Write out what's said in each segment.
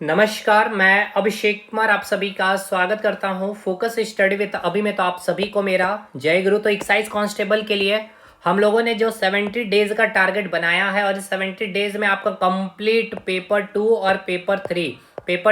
नमस्कार, मैं अभिषेक कुमार आप सभी का स्वागत करता हूं फोकस स्टडी विद अभी में। तो आप सभी को मेरा जय गुरु। तो एक्साइज कांस्टेबल के लिए हम लोगों ने जो 70 डेज का टारगेट बनाया है और इस 70 डेज में आपका कंप्लीट पेपर 2 और पेपर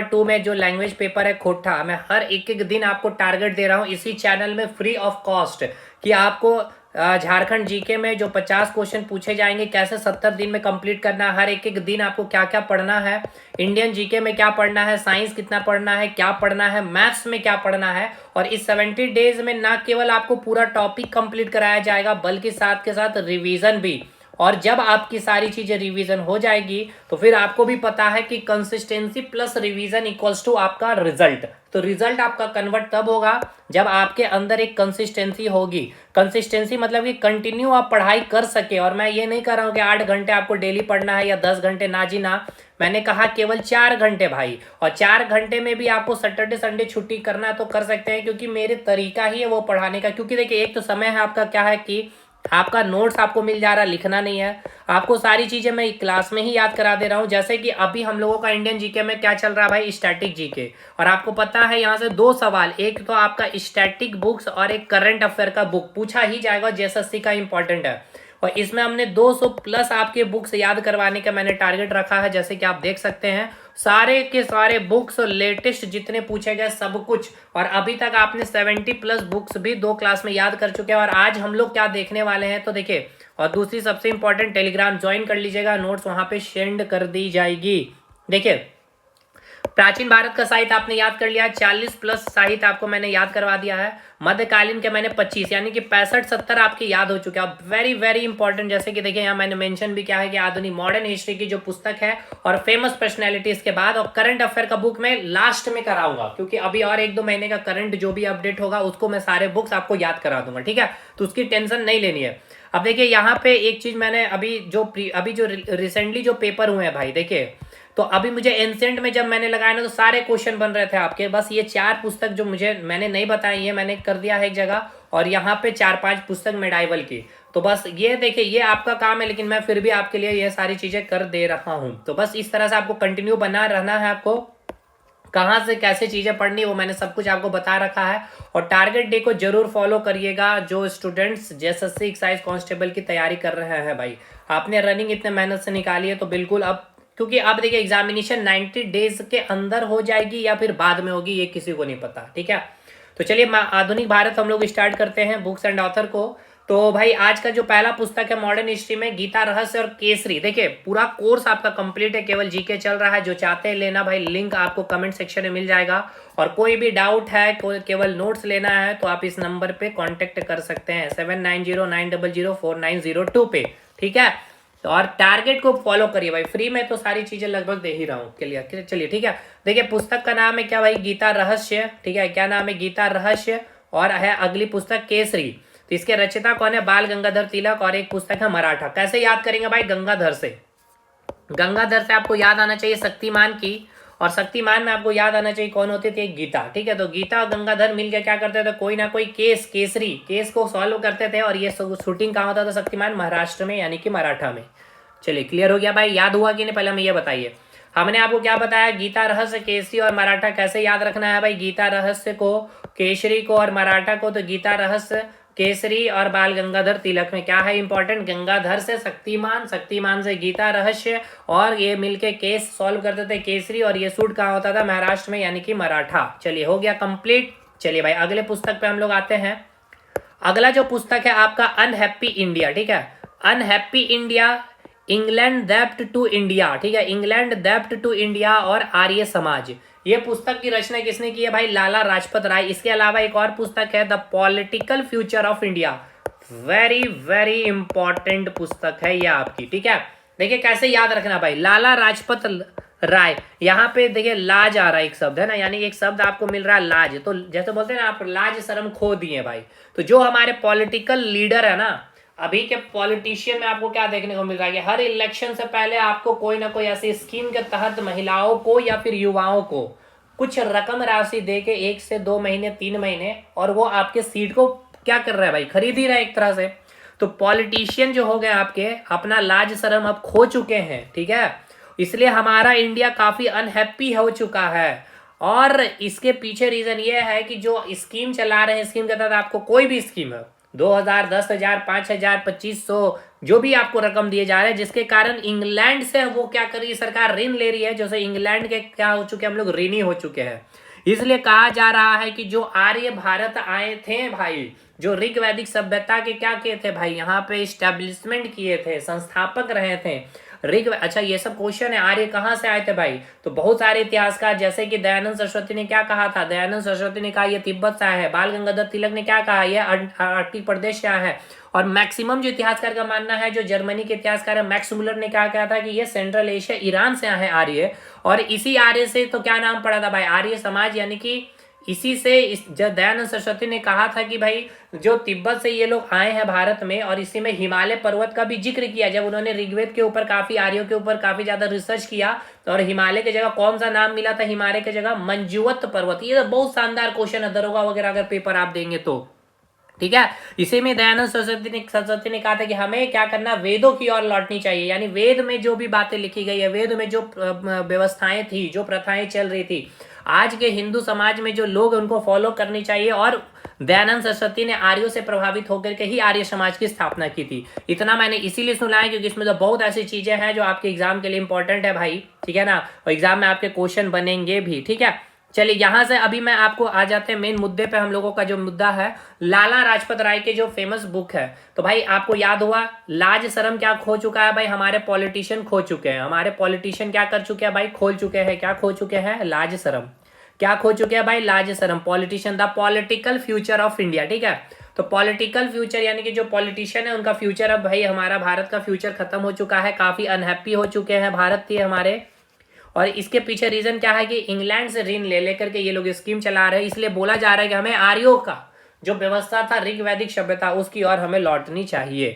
2 में जो लैंग्वेज पेपर है खोटा, मैं हर एक एक दिन आपको टारगेट दे रहा हूं इसी चैनल में फ्री ऑफ कॉस्ट कि आपको झारखंड जीके में जो 50 क्वेश्चन पूछे जाएंगे कैसे 70 दिन में कंप्लीट करना है। हर एक एक दिन आपको क्या क्या पढ़ना है, इंडियन जीके में क्या पढ़ना है, साइंस कितना पढ़ना है, क्या पढ़ना है, मैथ्स में क्या पढ़ना है। और इस 70 डेज में ना केवल आपको पूरा टॉपिक कंप्लीट कराया जाएगा बल्कि साथ के साथ रिवीजन भी। और जब आपकी सारी चीजें रिवीजन हो जाएगी तो फिर आपको भी पता है कि consistency plus revision equals to आपका रिजल्ट। तो रिजल्ट आपका कन्वर्ट तब होगा जब आपके अंदर एक कंसिस्टेंसी होगी। कंसिस्टेंसी मतलब कि कंटिन्यू आप पढ़ाई कर सके। और मैं ये नहीं कर रहा हूँ कि 8 घंटे आपको डेली पढ़ना है या 10 घंटे, ना जी ना। मैंने कहा केवल 4 घंटे भाई, और 4 घंटे में भी आपको सैटरडे संडे छुट्टी करना है तो कर सकते हैं, क्योंकि मेरे तरीका ही है वो पढ़ाने का। क्योंकि देखिए एक तो समय है आपका क्या है कि आपका नोट्स आपको मिल जा रहा है, लिखना नहीं है आपको, सारी चीजें मैं क्लास में ही याद करा दे रहा हूं। जैसे कि अभी हम लोगों का इंडियन जीके में क्या चल रहा है भाई, स्टैटिक जीके। और आपको पता है यहाँ से 2 सवाल, एक तो आपका स्टैटिक बुक्स और एक करंट अफेयर का बुक पूछा ही जाएगा, जेएसएससी का इंपॉर्टेंट है। और इसमें हमने 200 प्लस आपके बुक्स याद करवाने का मैंने टारगेट रखा है। जैसे कि आप देख सकते हैं सारे के सारे बुक्स लेटेस्ट जितने पूछे गए सब कुछ। और अभी तक आपने 70 प्लस बुक्स भी 2 क्लास में याद कर चुके हैं। और आज हम लोग क्या देखने वाले हैं तो देखिए, और दूसरी सबसे इंपॉर्टेंट, टेलीग्राम ज्वाइन कर लीजिएगा, नोट्स वहां पे सेंड कर दी जाएगी। देखिए प्राचीन भारत का साहित्य आपने याद कर लिया, 40 प्लस साहित्य आपको मैंने याद करवा दिया है। मध्यकालीन के मैंने 25 यानी कि 65-70 आपके याद हो चुके हैं। वेरी वेरी इंपॉर्टेंट, जैसे कि देखिए यहाँ मैंने मेंशन भी किया है कि आधुनिक मॉडर्न हिस्ट्री की जो पुस्तक है और फेमस पर्सनैलिटीज के बाद, और करंट अफेयर का बुक मैं लास्ट में कराऊंगा, क्योंकि अभी और 1-2 महीने का करंट जो भी अपडेट होगा उसको मैं सारे बुक्स आपको याद करा दूंगा, ठीक है। तो उसकी टेंशन नहीं लेनी है। अब देखिए यहाँ पे एक चीज मैंने अभी जो रिसेंटली जो पेपर हुए हैं भाई, देखिए तो अभी मुझे एंसेंट में जब मैंने लगाया ना तो सारे क्वेश्चन बन रहे थे आपके। बस ये 4 पुस्तक जो मैंने नहीं बताई है मैंने कर दिया है एक जगह, और यहाँ पे 4-5 पुस्तक मेडाइवल की। तो बस ये देखिए ये आपका काम है, लेकिन मैं फिर भी आपके लिए ये सारी चीजें कर दे रहा हूँ। तो बस इस तरह से आपको कंटिन्यू बना रहना है। आपको कहाँ से कैसे चीजें पढ़नी वो मैंने सब कुछ आपको बता रखा है। और टारगेट डे को जरूर फॉलो करिएगा जो स्टूडेंट्स जेएसएससी एक्साइज कांस्टेबल की तैयारी कर रहे हैं भाई। आपने रनिंग इतने मेहनत से निकाली है तो बिल्कुल अब, क्योंकि अब देखिए एग्जामिनेशन 90 डेज के अंदर हो जाएगी या फिर बाद में होगी ये किसी को नहीं पता, ठीक है। तो चलिए आधुनिक भारत हम लोग स्टार्ट करते हैं बुक्स एंड ऑथर को। तो भाई आज का जो पहला पुस्तक है मॉडर्न हिस्ट्री में गीता रहस्य और केसरी। देखिए पूरा कोर्स आपका कंप्लीट है, केवल जीके चल रहा है। जो चाहते हैं लेना भाई, लिंक आपको कमेंट सेक्शन में मिल जाएगा। और कोई भी डाउट है, केवल नोट्स लेना है तो आप इस नंबर पे कांटेक्ट कर सकते हैं 7909004902 पे, ठीक है। तो और टारगेट को फॉलो करिए भाई, फ्री में तो सारी चीजें लगभग दे ही रहा हूँ क्लियर। चलिए ठीक है, देखिए पुस्तक का नाम है क्या भाई, गीता रहस्य, ठीक है। क्या नाम है, गीता रहस्य। और है अगली पुस्तक केसरी। तो इसके रचयिता कौन है, बाल गंगाधर तिलक। और एक पुस्तक है मराठा। कैसे याद करेंगे भाई, गंगाधर से आपको याद आना चाहिए शक्तिमान की, और शक्तिमान में आपको याद आना चाहिए कौन होती थी, गीता, ठीक है। तो गीता और गंगाधर मिलकर क्या करते थे, कोई ना कोई केसरी केस को सॉल्व करते थे। और ये शूटिंग कहाँ होता था, शक्तिमान महाराष्ट्र में यानी कि मराठा में। चलिए क्लियर हो गया भाई, याद हुआ कि नहीं पहले हमें ये बताइए। हमने आपको क्या बताया, गीता रहस्य, केसरी और मराठा कैसे याद रखना है भाई। गीता रहस्य को, केसरी को और मराठा को। तो गीता रहस्य, केसरी और बाल गंगाधर तिलक में क्या है इंपॉर्टेंट, गंगाधर से शक्तिमान, शक्तिमान से गीता रहस्य, और ये मिलके केस सॉल्व करते थे केसरी। और ये शूट कहाँ होता था, महाराष्ट्र में यानी कि मराठा। चलिए हो गया कंप्लीट। चलिए भाई अगले पुस्तक पे हम लोग आते हैं। अगला जो पुस्तक है आपका अनहैप्पी इंडिया, ठीक है। अनहैप्पी इंडिया, इंग्लैंड डेप्ट टू इंडिया, ठीक है। इंग्लैंड डेप्ट टू इंडिया और आर्य समाज। ये पुस्तक की रचना किसने की है भाई, लाला लाजपत राय। इसके अलावा एक और पुस्तक है the political future of India. Very very important पुस्तक है ये आपकी, ठीक है। देखिए कैसे याद रखना भाई, लाला लाजपत राय। यहाँ पे देखिए लाज आ रहा है एक शब्द है ना, यानी एक शब्द आपको मिल रहा है लाज। तो जैसे बोलते हैं ना आप, लाज शर्म खो दिए भाई। तो जो हमारे पॉलिटिकल लीडर है ना, अभी के पॉलिटिशियन में आपको क्या देखने को मिल रहा है कि हर इलेक्शन से पहले आपको कोई ना कोई ऐसी स्कीम के तहत महिलाओं को या फिर युवाओं को कुछ रकम राशि दे के 1 से 2 महीने 3 महीने, और वो आपके सीट को क्या कर रहा है भाई, खरीद ही रहा है एक तरह से। तो पॉलिटिशियन जो हो गए आपके, अपना लाज शर्म अब खो चुके हैं, ठीक है। इसलिए हमारा इंडिया काफी अनहैप्पी हो चुका है। और इसके पीछे रीजन ये है कि जो स्कीम चला रहे हैं, स्कीम के तहत आपको कोई भी स्कीम है 2000, 10,000, 5,000, 2,500 जो भी आपको रकम दिए जा रहे हैं, जिसके कारण इंग्लैंड से वो क्या कर रही है, सरकार ऋण ले रही है, जैसे इंग्लैंड के क्या हो चुके हैं, हम लोग ऋणी हो चुके हैं। इसलिए कहा जा रहा है कि जो आर्य भारत आए थे भाई, जो ऋग वैदिक सभ्यता के क्या किए थे भाई, यहाँ पे स्टैब्लिशमेंट किए थे, संस्थापक रहे थे ऋग। अच्छा ये सब क्वेश्चन है, आर्य कहाँ से आए थे भाई, तो बहुत सारे इतिहासकार जैसे कि दयानंद सरस्वती ने क्या कहा था, दयानंद सरस्वती ने कहा ये तिब्बत से आया है। बाल गंगाधर तिलक ने क्या कहा, ये आर्कटिक प्रदेश से आया है। और मैक्सिमम जो इतिहासकार का मानना है, जो जर्मनी के इतिहासकार है मैक्स मुलर ने क्या कहा था कि ये सेंट्रल एशिया ईरान से आए हैं आर्य। और इसी आर्य से तो क्या नाम पड़ा था भाई, आर्य समाज, यानी कि इसी से दयानंद सरस्वती ने कहा था कि भाई जो तिब्बत से ये लोग आए हैं भारत में, और इसी में हिमालय पर्वत का भी जिक्र किया। जब उन्होंने ऋग्वेद के ऊपर काफी आर्यों के ऊपर काफी ज्यादा रिसर्च किया, तो और हिमालय की जगह कौन सा नाम मिला था, हिमालय की जगह मंजुवत पर्वत। ये बहुत शानदार क्वेश्चन है, दरोगा वगैरह अगर पेपर आप देंगे तो, ठीक है। इसी में दयानंद सरस्वती ने कहा था कि हमें क्या करना, वेदों की ओर लौटनी चाहिए, यानी वेद में जो भी बातें लिखी गई है, वेद में जो व्यवस्थाएं थी, जो प्रथाएं चल रही थी, आज के हिंदू समाज में जो लोग उनको फॉलो करनी चाहिए। और दयानंद सरस्वती ने आर्यों से प्रभावित होकर के ही आर्य समाज की स्थापना की थी। इतना मैंने इसीलिए सुना है क्योंकि इसमें तो बहुत ऐसी चीजें हैं जो आपके एग्जाम के लिए इंपॉर्टेंट है भाई, ठीक है ना, और एग्जाम में आपके क्वेश्चन बनेंगे भी, ठीक है। चलिए यहां से अभी मैं आपको आ जाते हैं मेन मुद्दे पे। हम लोगों का जो मुद्दा है लाला लाजपत राय के जो फेमस बुक है, तो भाई आपको याद हुआ लाज शर्म क्या खो चुका है भाई, हमारे पॉलिटिशियन खो चुके हैं, हमारे पॉलिटिशियन क्या कर चुके हैं भाई, खोल चुके हैं, क्या खो चुके हैं, लाज शर्म। क्या खो चुके हैं भाई, लाज शर्म। Politician, the political future of India, ठीक है। तो पॉलिटिकल फ्यूचर यानी कि जो पॉलिटिशियन है उनका फ्यूचर, अब भाई हमारा भारत का फ्यूचर खत्म हो चुका है, काफी अनहैप्पी हो चुके हैं भारत थी हमारे। और इसके पीछे रीजन क्या है कि इंग्लैंड से ऋण ले लेकर के ये लोग स्कीम चला रहे हैं। इसलिए बोला जा रहा है कि हमें आर्यों का जो व्यवस्था था, ऋग वैदिक सभ्यता, उसकी ओर हमें लौटनी चाहिए।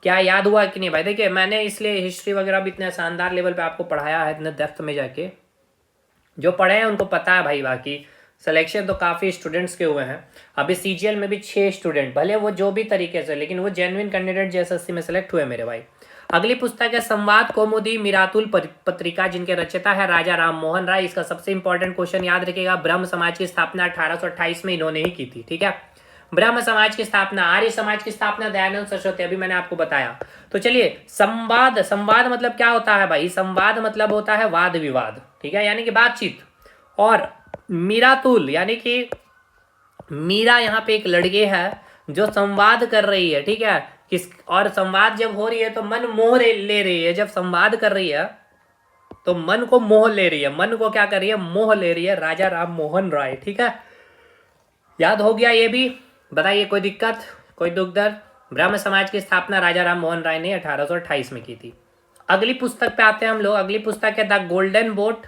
क्या याद हुआ कि नहीं भाई? देखिए मैंने इसलिए हिस्ट्री वगैरह भी इतने शानदार लेवल पे आपको पढ़ाया है, इतने डेप्थ में जाके, जो पढ़े हैं उनको पता है भाई। बाकी सिलेक्शन तो काफ़ी स्टूडेंट्स के हुए हैं, अभी सीजीएल में भी 6 स्टूडेंट, भले वो जो भी तरीके से, लेकिन वो जेन्युइन कैंडिडेट जेएसएससी में सेलेक्ट हुए मेरे भाई। अगली पुस्तक है संवाद कौमुदी मिरातुल पत्रिका, जिनके रचयिता है राजा राम मोहन राय। इसका सबसे इंपॉर्टेंट क्वेश्चन याद रखिएगा, ब्रह्म समाज की स्थापना 1828 में इन्होंने ही की थी, ठीक है। ब्रह्म समाज की स्थापना, आर्य समाज की स्थापना दयानंद सरस्वती, अभी मैंने आपको बताया। तो चलिए संवाद, संवाद मतलब क्या होता है भाई, संवाद मतलब होता है वाद विवाद, ठीक है, यानी कि बातचीत। और मीरातुल यानी कि मीरा यहाँ पे एक लड़की है जो संवाद कर रही है, ठीक है। किस, और संवाद जब हो रही है तो मन मोह ले रही है, जब संवाद कर रही है तो मन को मोह ले रही है, मन को क्या कर रही है, मोह ले रही है, राजा राम मोहन राय, ठीक है। याद हो गया ये भी? बताइए कोई दिक्कत, कोई दुख दर्द? ब्रह्म समाज की स्थापना राजा राम मोहन राय ने 1828 में की थी। अगली पुस्तक पे आते हैं हम लोग। अगली पुस्तक है द गोल्डन बोट,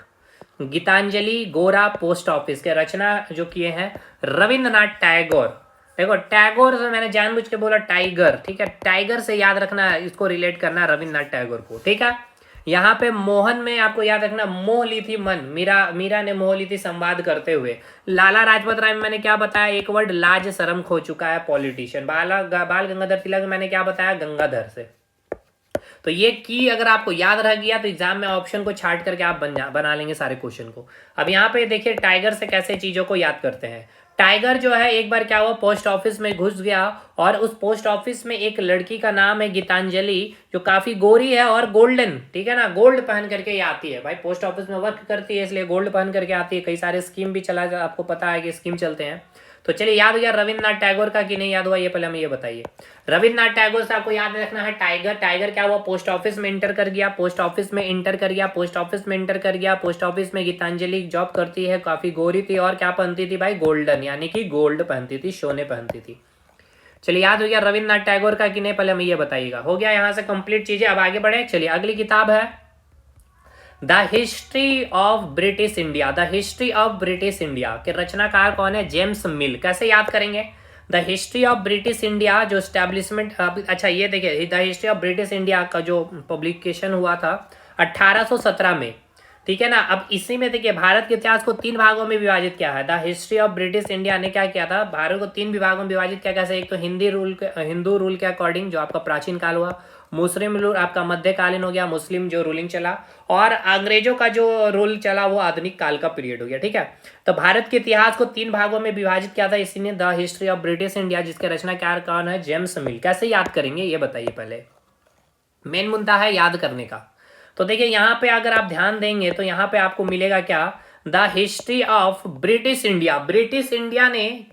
गीतांजलि गोरा पोस्ट ऑफिस, के रचना जो किए हैं रविंद्रनाथ टैगोर। देखो टैगोर से मैंने जानबूझ के बोला टाइगर, ठीक है, टाइगर से याद रखना, इसको रिलेट करना रविंद्रनाथ टैगोर को, ठीक है। यहाँ पे मोहन में आपको याद रखना मोह ली थी मन, मीरा ने मोह ली थी संवाद करते हुए। लाला लाजपत राय में मैंने क्या बताया, एक वर्ड लाज शर्म खो चुका है पॉलिटिशियन। बाल गंगाधर तिलक में मैंने क्या बताया, गंगाधर से। तो ये की अगर आपको याद रह गया तो एग्जाम में ऑप्शन को छाट करके आप बना लेंगे सारे क्वेश्चन को। अब यहाँ पे देखिए टाइगर से कैसे चीजों को याद करते हैं। टाइगर जो है एक बार क्या हुआ, पोस्ट ऑफिस में घुस गया, और उस पोस्ट ऑफिस में एक लड़की का नाम है गीतांजलि, जो काफी गोरी है और गोल्डन, ठीक है ना, गोल्ड पहन करके ये आती है भाई, पोस्ट ऑफिस में वर्क करती है इसलिए गोल्ड पहन करके आती है। कई सारे स्कीम भी चला, आपको पता है कि स्कीम चलते हैं। तो चलिए याद हो गया रविंद्रनाथ टैगोर का कि नहीं याद हुआ, ये पहले हमें ये बताइए। रविंद्रनाथ टैगोर से आपको याद रखना है टाइगर। टाइगर क्या हुआ, पोस्ट ऑफिस में इंटर कर गया, पोस्ट ऑफिस में इंटर कर गया, पोस्ट ऑफिस में इंटर कर गया, पोस्ट ऑफिस में गीतांजलि जॉब करती है, काफी गोरी थी और क्या पहनती थी भाई, गोल्डन, यानी कि गोल्ड पहनती थी, सोने पहनती थी। चलिए याद हो गया रविंद्रनाथ टैगोर का कि नहीं, पहले हमें ये बताइएगा। हो गया यहाँ से कंप्लीट चीजें, अब आगे बढ़े। चलिए अगली किताब है the history of British India. The history of British India के रचनाकार कौन है, जेम्स मिल। कैसे याद करेंगे, the history of British India जो स्टैब्लिशमेंट, अच्छा ये देखिए the history of British India का जो पब्लिकेशन हुआ था 1817 में, ठीक है ना। अब इसी में देखिए भारत के इतिहास को 3 भागों में विभाजित किया है। The history of British India ने क्या किया था, भारत को 3 विभागों में विभाजित किया। कैसे, एक तो हिंदू रूल के अकॉर्डिंग जो आपका प्राचीन काल हुआ, मुस्लिम रूल आपका मध्यकालीन हो गया, मुस्लिम जो रूलिंग चला, और अंग्रेजों का जो रूल चला वो आधुनिक काल का पीरियड हो गया। ठीक है, तो भारत के इतिहास को 3 भागों में विभाजित किया था इसी ने, the history of British India, जिसके रचनाकार कौन है, जेम्स मिल। कैसे याद करेंगे ये बताइए, पहले मेन मुद्दा है याद करने का। तो देखिए यहाँ पे अगर आप ध्यान देंगे तो यहाँ पे आपको मिलेगा क्या, the history of British India. British India ने,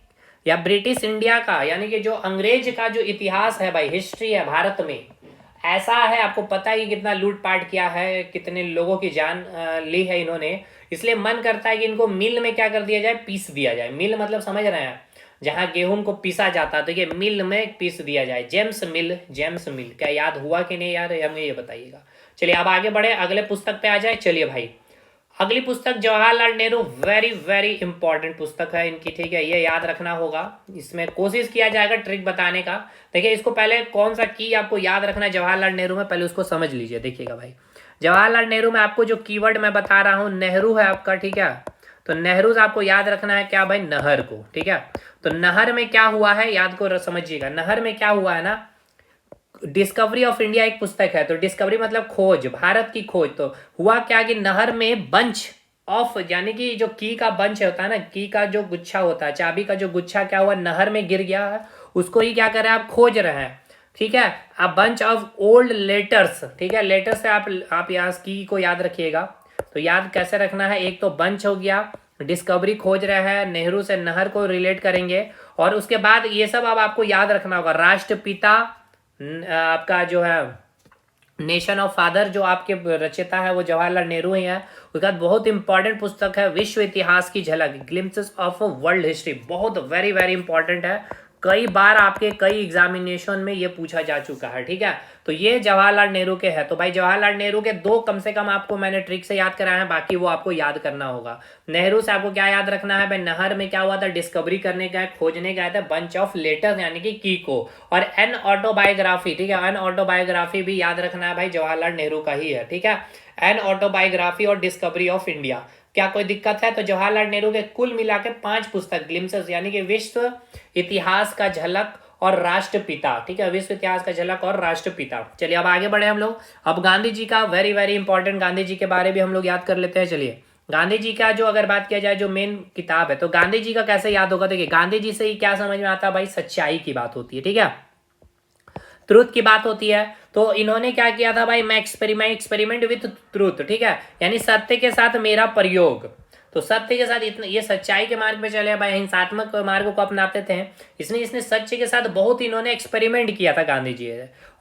या ब्रिटिश इंडिया का यानी कि जो अंग्रेज का जो इतिहास है भाई, हिस्ट्री है भारत में, ऐसा है। आपको पता ही कितना लूटपाट किया है, कितने लोगों की जान ली है इन्होंने। इसलिए मन करता है कि इनको मिल में क्या कर दिया जाए, पीस दिया जाए। मिल मतलब समझ रहे हैं, जहां गेहूं को पीसा जाता है तो ये मिल में पीस दिया जाए। जेम्स मिल, जेम्स मिल, क्या याद हुआ कि नहीं यार, हमें ये बताइएगा। चलिए अब आगे बढ़े, अगले पुस्तक पे आ जाए। चलिए भाई, अगली पुस्तक Jawaharlal Nehru, very very important पुस्तक है इनकी। ठीक है, ये याद रखना होगा, इसमें कोशिश किया जाएगा ट्रिक बताने का। देखिए इसको पहले कौन सा की आपको याद रखना है जवाहरलाल नेहरू में, पहले उसको समझ लीजिए। देखिएगा भाई, जवाहरलाल नेहरू में आपको जो कीवर्ड मैं बता रहा हूँ, नेहरू है आपका। ठीक है, तो नेहरू से आपको याद रखना है क्या भाई, नहर को। ठीक है, तो नहर में क्या हुआ है याद को समझिएगा। नहर में क्या हुआ है ना, डिस्कवरी ऑफ इंडिया एक पुस्तक है, तो डिस्कवरी मतलब खोज, भारत की खोज। तो हुआ क्या कि नहर में बंच ऑफ, यानी कि जो की का बंच होता है ना, की का जो गुच्छा होता है, चाबी का जो गुच्छा क्या हुआ, नहर में गिर गया है। उसको ही क्या कर रहे हैं आप, खोज रहे हैं। ठीक है, अ बंच ऑफ ओल्ड लेटर्स। ठीक है, लेटर से आप यहाँ की को याद रखिएगा। तो याद कैसे रखना है, एक तो बंच हो गया, डिस्कवरी खोज रहे हैं, नेहरू से नहर को रिलेट करेंगे, और उसके बाद ये सब अब आपको याद रखना होगा। राष्ट्रपिता आपका जो है, नेशन ऑफ फादर जो आपके रचयिता है वो जवाहरलाल नेहरू ही है। उसके बाद बहुत इंपॉर्टेंट पुस्तक है विश्व इतिहास की झलक, ग्लिम्पसेस ऑफ वर्ल्ड हिस्ट्री, बहुत वेरी वेरी इंपॉर्टेंट है। कई बार आपके कई एग्जामिनेशन में ये पूछा जा चुका है। ठीक है, तो ये जवाहरलाल नेहरू के हैं। तो भाई जवाहरलाल नेहरू के 2 कम से कम आपको मैंने ट्रिक से याद कराए हैं, बाकी वो आपको याद करना होगा। नेहरू से आपको क्या याद रखना है भाई, नहर में क्या हुआ था, डिस्कवरी करने गए, खोजने गए थे, बंच ऑफ लेटर्स यानी कि की को, और एन ऑटोबायोग्राफी। ठीक है, एन ऑटोबायोग्राफी भी याद रखना है भाई, जवाहरलाल नेहरू का ही है। ठीक है, एन ऑटोबायोग्राफी और डिस्कवरी ऑफ इंडिया। क्या कोई दिक्कत है, तो जवाहरलाल नेहरू के कुल मिला के 5 पुस्तक, ग्लिम्पसेस यानी कि विश्व इतिहास का झलक और राष्ट्रपिता। ठीक है, विश्व इतिहास का झलक और राष्ट्रपिता। चलिए अब आगे बढ़े हम लोग। अब गांधी जी का very very important, Gandhi ji के बारे में हम लोग याद कर लेते हैं। चलिए गांधी जी का जो अगर बात किया जाए, जो मेन किताब है, तो गांधी जी का कैसे याद होगा। देखिए गांधी जी से ही क्या समझ में आता है भाई, सच्चाई की बात होती है। ठीक है, ट्रूथ की बात होती है। तो इन्होंने क्या किया था भाई, मैं एक्सपेरिमेंट विथ ट्रूथ। ठीक है, यानी सत्य के साथ मेरा प्रयोग। तो सत्य के साथ इतने, ये सच्चाई के मार्ग पे चले भाई, हिंसात्मक मार्ग को अपनाते थे, इसलिए इसने सच्चे के साथ बहुत इन्होंने एक्सपेरिमेंट किया था गांधी जी।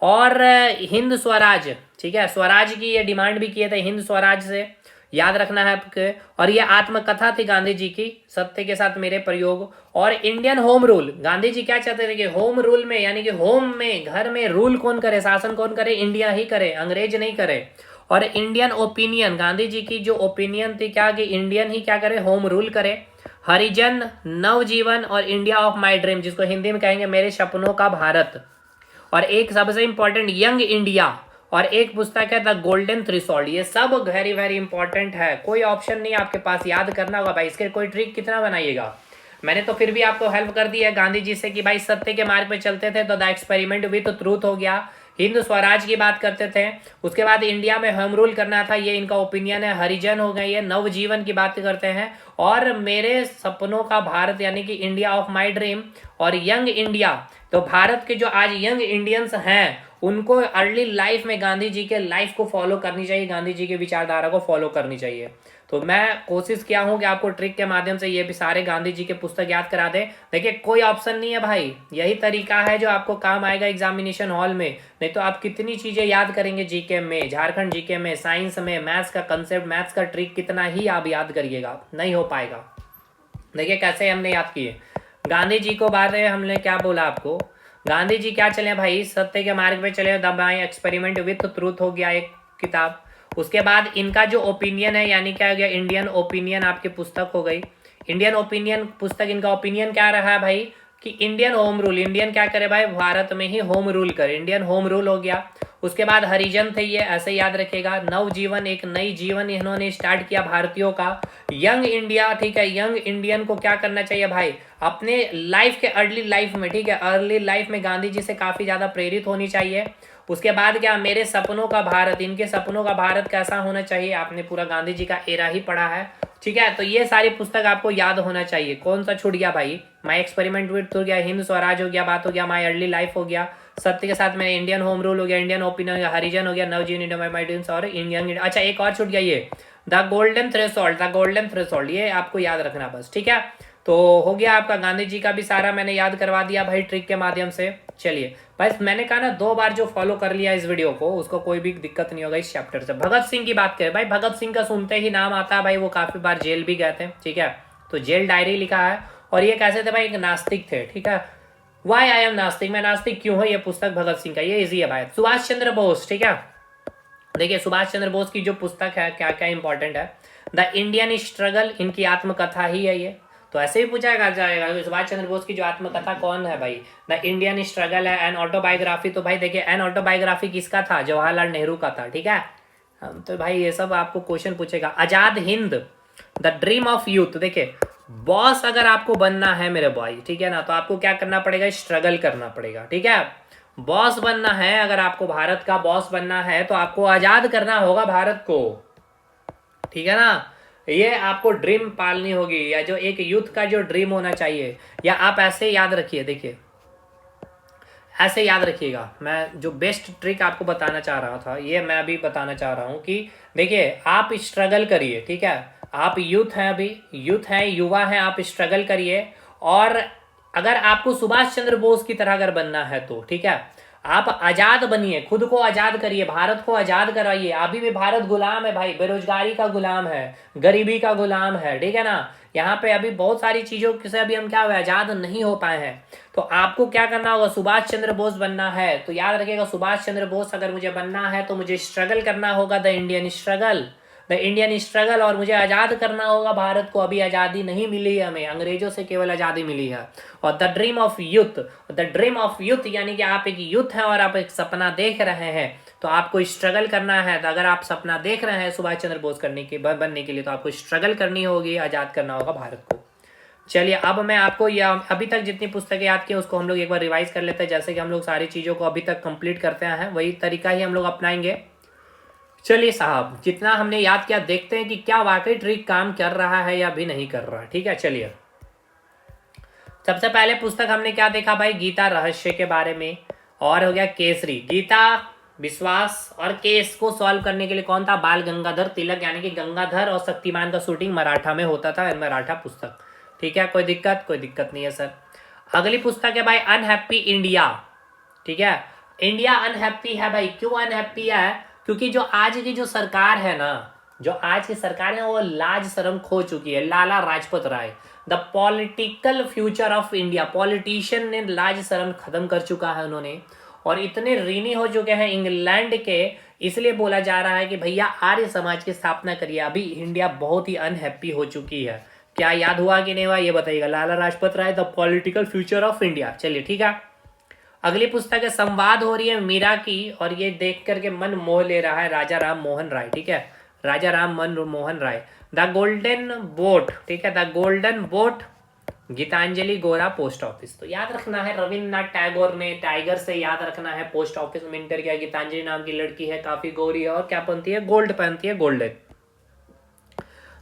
और हिंद स्वराज, ठीक है, स्वराज की ये डिमांड भी किए थे, हिंद स्वराज से याद रखना है आपके। और ये आत्मकथा थी गांधी जी की, सत्य के साथ मेरे प्रयोग। और Indian home rule, Gandhi ji क्या चाहते थे कि होम रूल में, यानी कि होम में, घर में रूल कौन करे, शासन कौन करे, इंडिया ही करे, अंग्रेज नहीं करे। और इंडियन ओपिनियन, गांधी जी की जो ओपिनियन थी क्या, कि इंडियन ही क्या करे, होम रूल करे। हरिजन, नवजीवन और इंडिया ऑफ माई ड्रीम, जिसको हिंदी में कहेंगे मेरे सपनों का भारत। और एक सबसे इंपॉर्टेंट यंग इंडिया, और एक पुस्तक है द गोल्डन थ्रेशोल्ड। ये सब वेरी वेरी इंपॉर्टेंट है, कोई ऑप्शन नहीं आपके पास, याद करना होगा भाई। इसके कोई ट्रिक कितना बनाइएगा, मैंने तो फिर भी आपको हेल्प कर दी है गांधी जी से कि भाई सत्य के मार्ग पे चलते थे, तो द एक्सपेरिमेंट विथ ट्रूथ हो गया, हिंद स्वराज की बात करते थे, उसके बाद इंडिया में होम रूल करना था, ये इनका ओपिनियन है। हरिजन हो गए, ये नवजीवन की बात करते हैं, और मेरे सपनों का भारत यानी कि इंडिया ऑफ माई ड्रीम, और यंग इंडिया। तो भारत के जो आज यंग इंडियंस हैं उनको अर्ली लाइफ में गांधी जी के लाइफ को फॉलो करनी चाहिए, गांधी जी के विचारधारा को फॉलो करनी चाहिए। तो मैं कोशिश किया हूं कि आपको ट्रिक के माध्यम से ये भी सारे गांधी जी के पुस्तक याद करा दें। देखिए कोई ऑप्शन नहीं है भाई, यही तरीका है जो आपको काम आएगा एग्जामिनेशन हॉल में। नहीं तो आप कितनी चीजें याद करेंगे जीके में, झारखंड जीके में, साइंस में, मैथ्स का कंसेप्ट, मैथ्स का ट्रिक कितना ही आप याद करिएगा, नहीं हो पाएगा। देखिए कैसे हमने याद किए गांधी जी को, बारे हमने क्या बोला आपको, गांधी जी क्या चले भाई, सत्य के मार्ग पे चले, द एक्सपेरिमेंट विथ ट्रूथ हो गया एक किताब। उसके बाद इनका जो ओपिनियन है, यानी क्या हो गया, इंडियन ओपिनियन आपकी पुस्तक हो गई। इंडियन ओपिनियन पुस्तक, इनका ओपिनियन क्या रहा है भाई, कि इंडियन होम रूल, इंडियन क्या करे भाई, भारत में ही होम रूल करे, इंडियन होम रूल हो गया। उसके बाद हरिजन थे ये, ऐसे याद रखेगा। नवजीवन, एक नई जीवन इन्होंने स्टार्ट किया भारतीयों का। यंग इंडिया, ठीक है, यंग इंडियन को क्या करना चाहिए भाई, अपने लाइफ के अर्ली लाइफ में, ठीक है, अर्ली लाइफ में गांधी जी से काफी ज्यादा प्रेरित होनी चाहिए। उसके बाद क्या, मेरे सपनों का भारत, इनके सपनों का भारत कैसा होना चाहिए, आपने पूरा गांधी जी का एरा ही पढ़ा है, ठीक है। तो ये सारी पुस्तक आपको याद होना चाहिए। कौन सा छूट गया भाई, माई एक्सपेरिमेंट विथ हो गया, हिंद स्वराज हो गया, बात हो गया, माई अर्ली लाइफ हो गया, सत्य के साथ में इंडियन होम रूल हो गया, इंडियन ओपिनियन हो गया, हरिजन हो गया, नवजीवन इंडिया माइडेंस और इंडियन। अच्छा एक और छूट गया, ये the golden threshold, the golden threshold, ये आपको याद रखना बस, ठीक है। तो हो गया आपका गांधी जी का भी सारा मैंने याद करवा दिया भाई ट्रिक के माध्यम से। चलिए बस मैंने कहा ना 2 बार जो फॉलो कर लिया इस वीडियो को उसको कोई भी दिक्कत नहीं होगा इस चैप्टर से। भगत सिंह की बात करें भाई, भगत सिंह का सुनते ही नाम आता है भाई, वो काफी बार जेल भी गए थे, ठीक है। तो जेल डायरी लिखा है, और ये कैसे थे भाई, एक नास्तिक थे, ठीक है। वाई आई एम नास्तिक, मैं नास्तिक क्यों हूँ, ये पुस्तक भगत सिंह का, ये इजी है भाई। सुभाष चंद्र बोस, ठीक है, देखिए सुभाष चंद्र बोस की जो पुस्तक है क्या क्या इंपॉर्टेंट है, द इंडियन स्ट्रगल, इनकी आत्मकथा ही है ये। तो ऐसे ही पूछा जाएगा सुभाष चंद्र बोस की जो आत्मकथा कौन है भाई, द इंडियन स्ट्रगल है। एन ऑटोबायोग्राफी, तो भाई देखिए एन ऑटोबायोग्राफी किसका था, जवाहरलाल नेहरू का था, ठीक है। तो भाई ये सब आपको क्वेश्चन पूछेगा। Azad Hind, the dream of youth, देखिए बॉस अगर आपको बनना है मेरे बॉय, ठीक है ना, तो आपको क्या करना पड़ेगा, स्ट्रगल करना पड़ेगा, ठीक है। बॉस बनना है, अगर आपको भारत का बॉस बनना है तो आपको आजाद करना होगा भारत को, ठीक है ना। ये आपको ड्रीम पालनी होगी, या जो एक यूथ का जो ड्रीम होना चाहिए, या आप ऐसे याद रखिए, देखिए ऐसे याद रखिएगा। मैं जो बेस्ट ट्रिक आपको बताना चाह रहा था ये मैं अभी बताना चाह रहा हूँ कि देखिए आप स्ट्रगल करिए, ठीक है। आप यूथ हैं, अभी यूथ हैं, युवा हैं, आप स्ट्रगल करिए। और अगर आपको सुभाष चंद्र बोस की तरह अगर बनना है तो ठीक है, आप आजाद बनिए, खुद को आजाद करिए, भारत को आजाद कराइए। अभी भी भारत गुलाम है भाई, बेरोजगारी का गुलाम है, गरीबी का गुलाम है, ठीक है ना। यहाँ पे अभी बहुत सारी चीजों से अभी हम क्या हुए, आजाद नहीं हो पाए हैं। तो आपको क्या करना होगा, सुभाष चंद्र बोस बनना है तो याद रखिएगा, सुभाष चंद्र बोस अगर मुझे बनना है तो मुझे स्ट्रगल करना होगा, the Indian struggle, the Indian struggle, और मुझे आज़ाद करना होगा भारत को। अभी आज़ादी नहीं मिली है हमें, अंग्रेजों से केवल आज़ादी मिली है। और the dream of youth, the dream of youth यानी कि आप एक यूथ हैं और आप एक सपना देख रहे हैं, तो आपको स्ट्रगल करना है। तो अगर आप सपना देख रहे हैं सुभाष चंद्र बोस बनने के लिए, तो आपको स्ट्रगल करनी होगी, आज़ाद करना होगा भारत को। चलिए अब मैं आपको या अभी तक जितनी पुस्तकें याद की उसको हम लोग एक बार रिवाइज कर लेते हैं। जैसे कि हम लोग सारी चीज़ों को अभी तक कंप्लीट करते हैं, वही तरीका ही हम लोग अपनाएंगे। चलिए साहब, जितना हमने याद किया देखते हैं कि क्या वाकई ट्रिक काम कर रहा है या भी नहीं कर रहा, ठीक है। चलिए सबसे पहले पुस्तक हमने क्या देखा भाई, गीता रहस्य के बारे में, और हो गया केसरी, गीता, विश्वास और केस को सॉल्व करने के लिए कौन था, बाल गंगाधर तिलक, यानी कि गंगाधर और शक्तिमान का शूटिंग मराठा में होता था, मराठा पुस्तक, ठीक है। कोई दिक्कत नहीं है सर। अगली पुस्तक है भाई अनहैप्पी इंडिया, ठीक है। इंडिया अनहैप्पी है भाई, क्यों अनहैप्पी है, क्योंकि जो आज की जो सरकार है ना, जो आज की सरकार है वो लाज शर्म खो चुकी है। Lala Lajpat Rai, the political future of India, politician ने लाज शर्म खत्म कर चुका है उन्होंने, और इतने ऋणी हो चुके हैं इंग्लैंड के, इसलिए बोला जा रहा है कि भैया आर्य समाज की स्थापना करिए। अभी इंडिया बहुत ही अनहैप्पी हो चुकी है। क्या याद हुआ कि नहीं हुआ ये बताइएगा, Lala Lajpat Rai, the political future of India. चलिए ठीक है। अगली पुस्तक है संवाद हो रही है मीरा की, और ये देख करके मन मोह ले रहा है राजा राम मोहन राय, ठीक है, राजा Ram Mohan Roy. The golden boat, ठीक है, द गोल्डन बोट, गीतांजलि गोरा पोस्ट ऑफिस। तो याद रखना है रविन्द्रनाथ टैगोर ने टाइगर से याद रखना है, पोस्ट ऑफिस में इंटर किया। गीतांजलि नाम की लड़की है, काफी गोरी है, और क्या पहनती है, गोल्ड पहनती है, golden.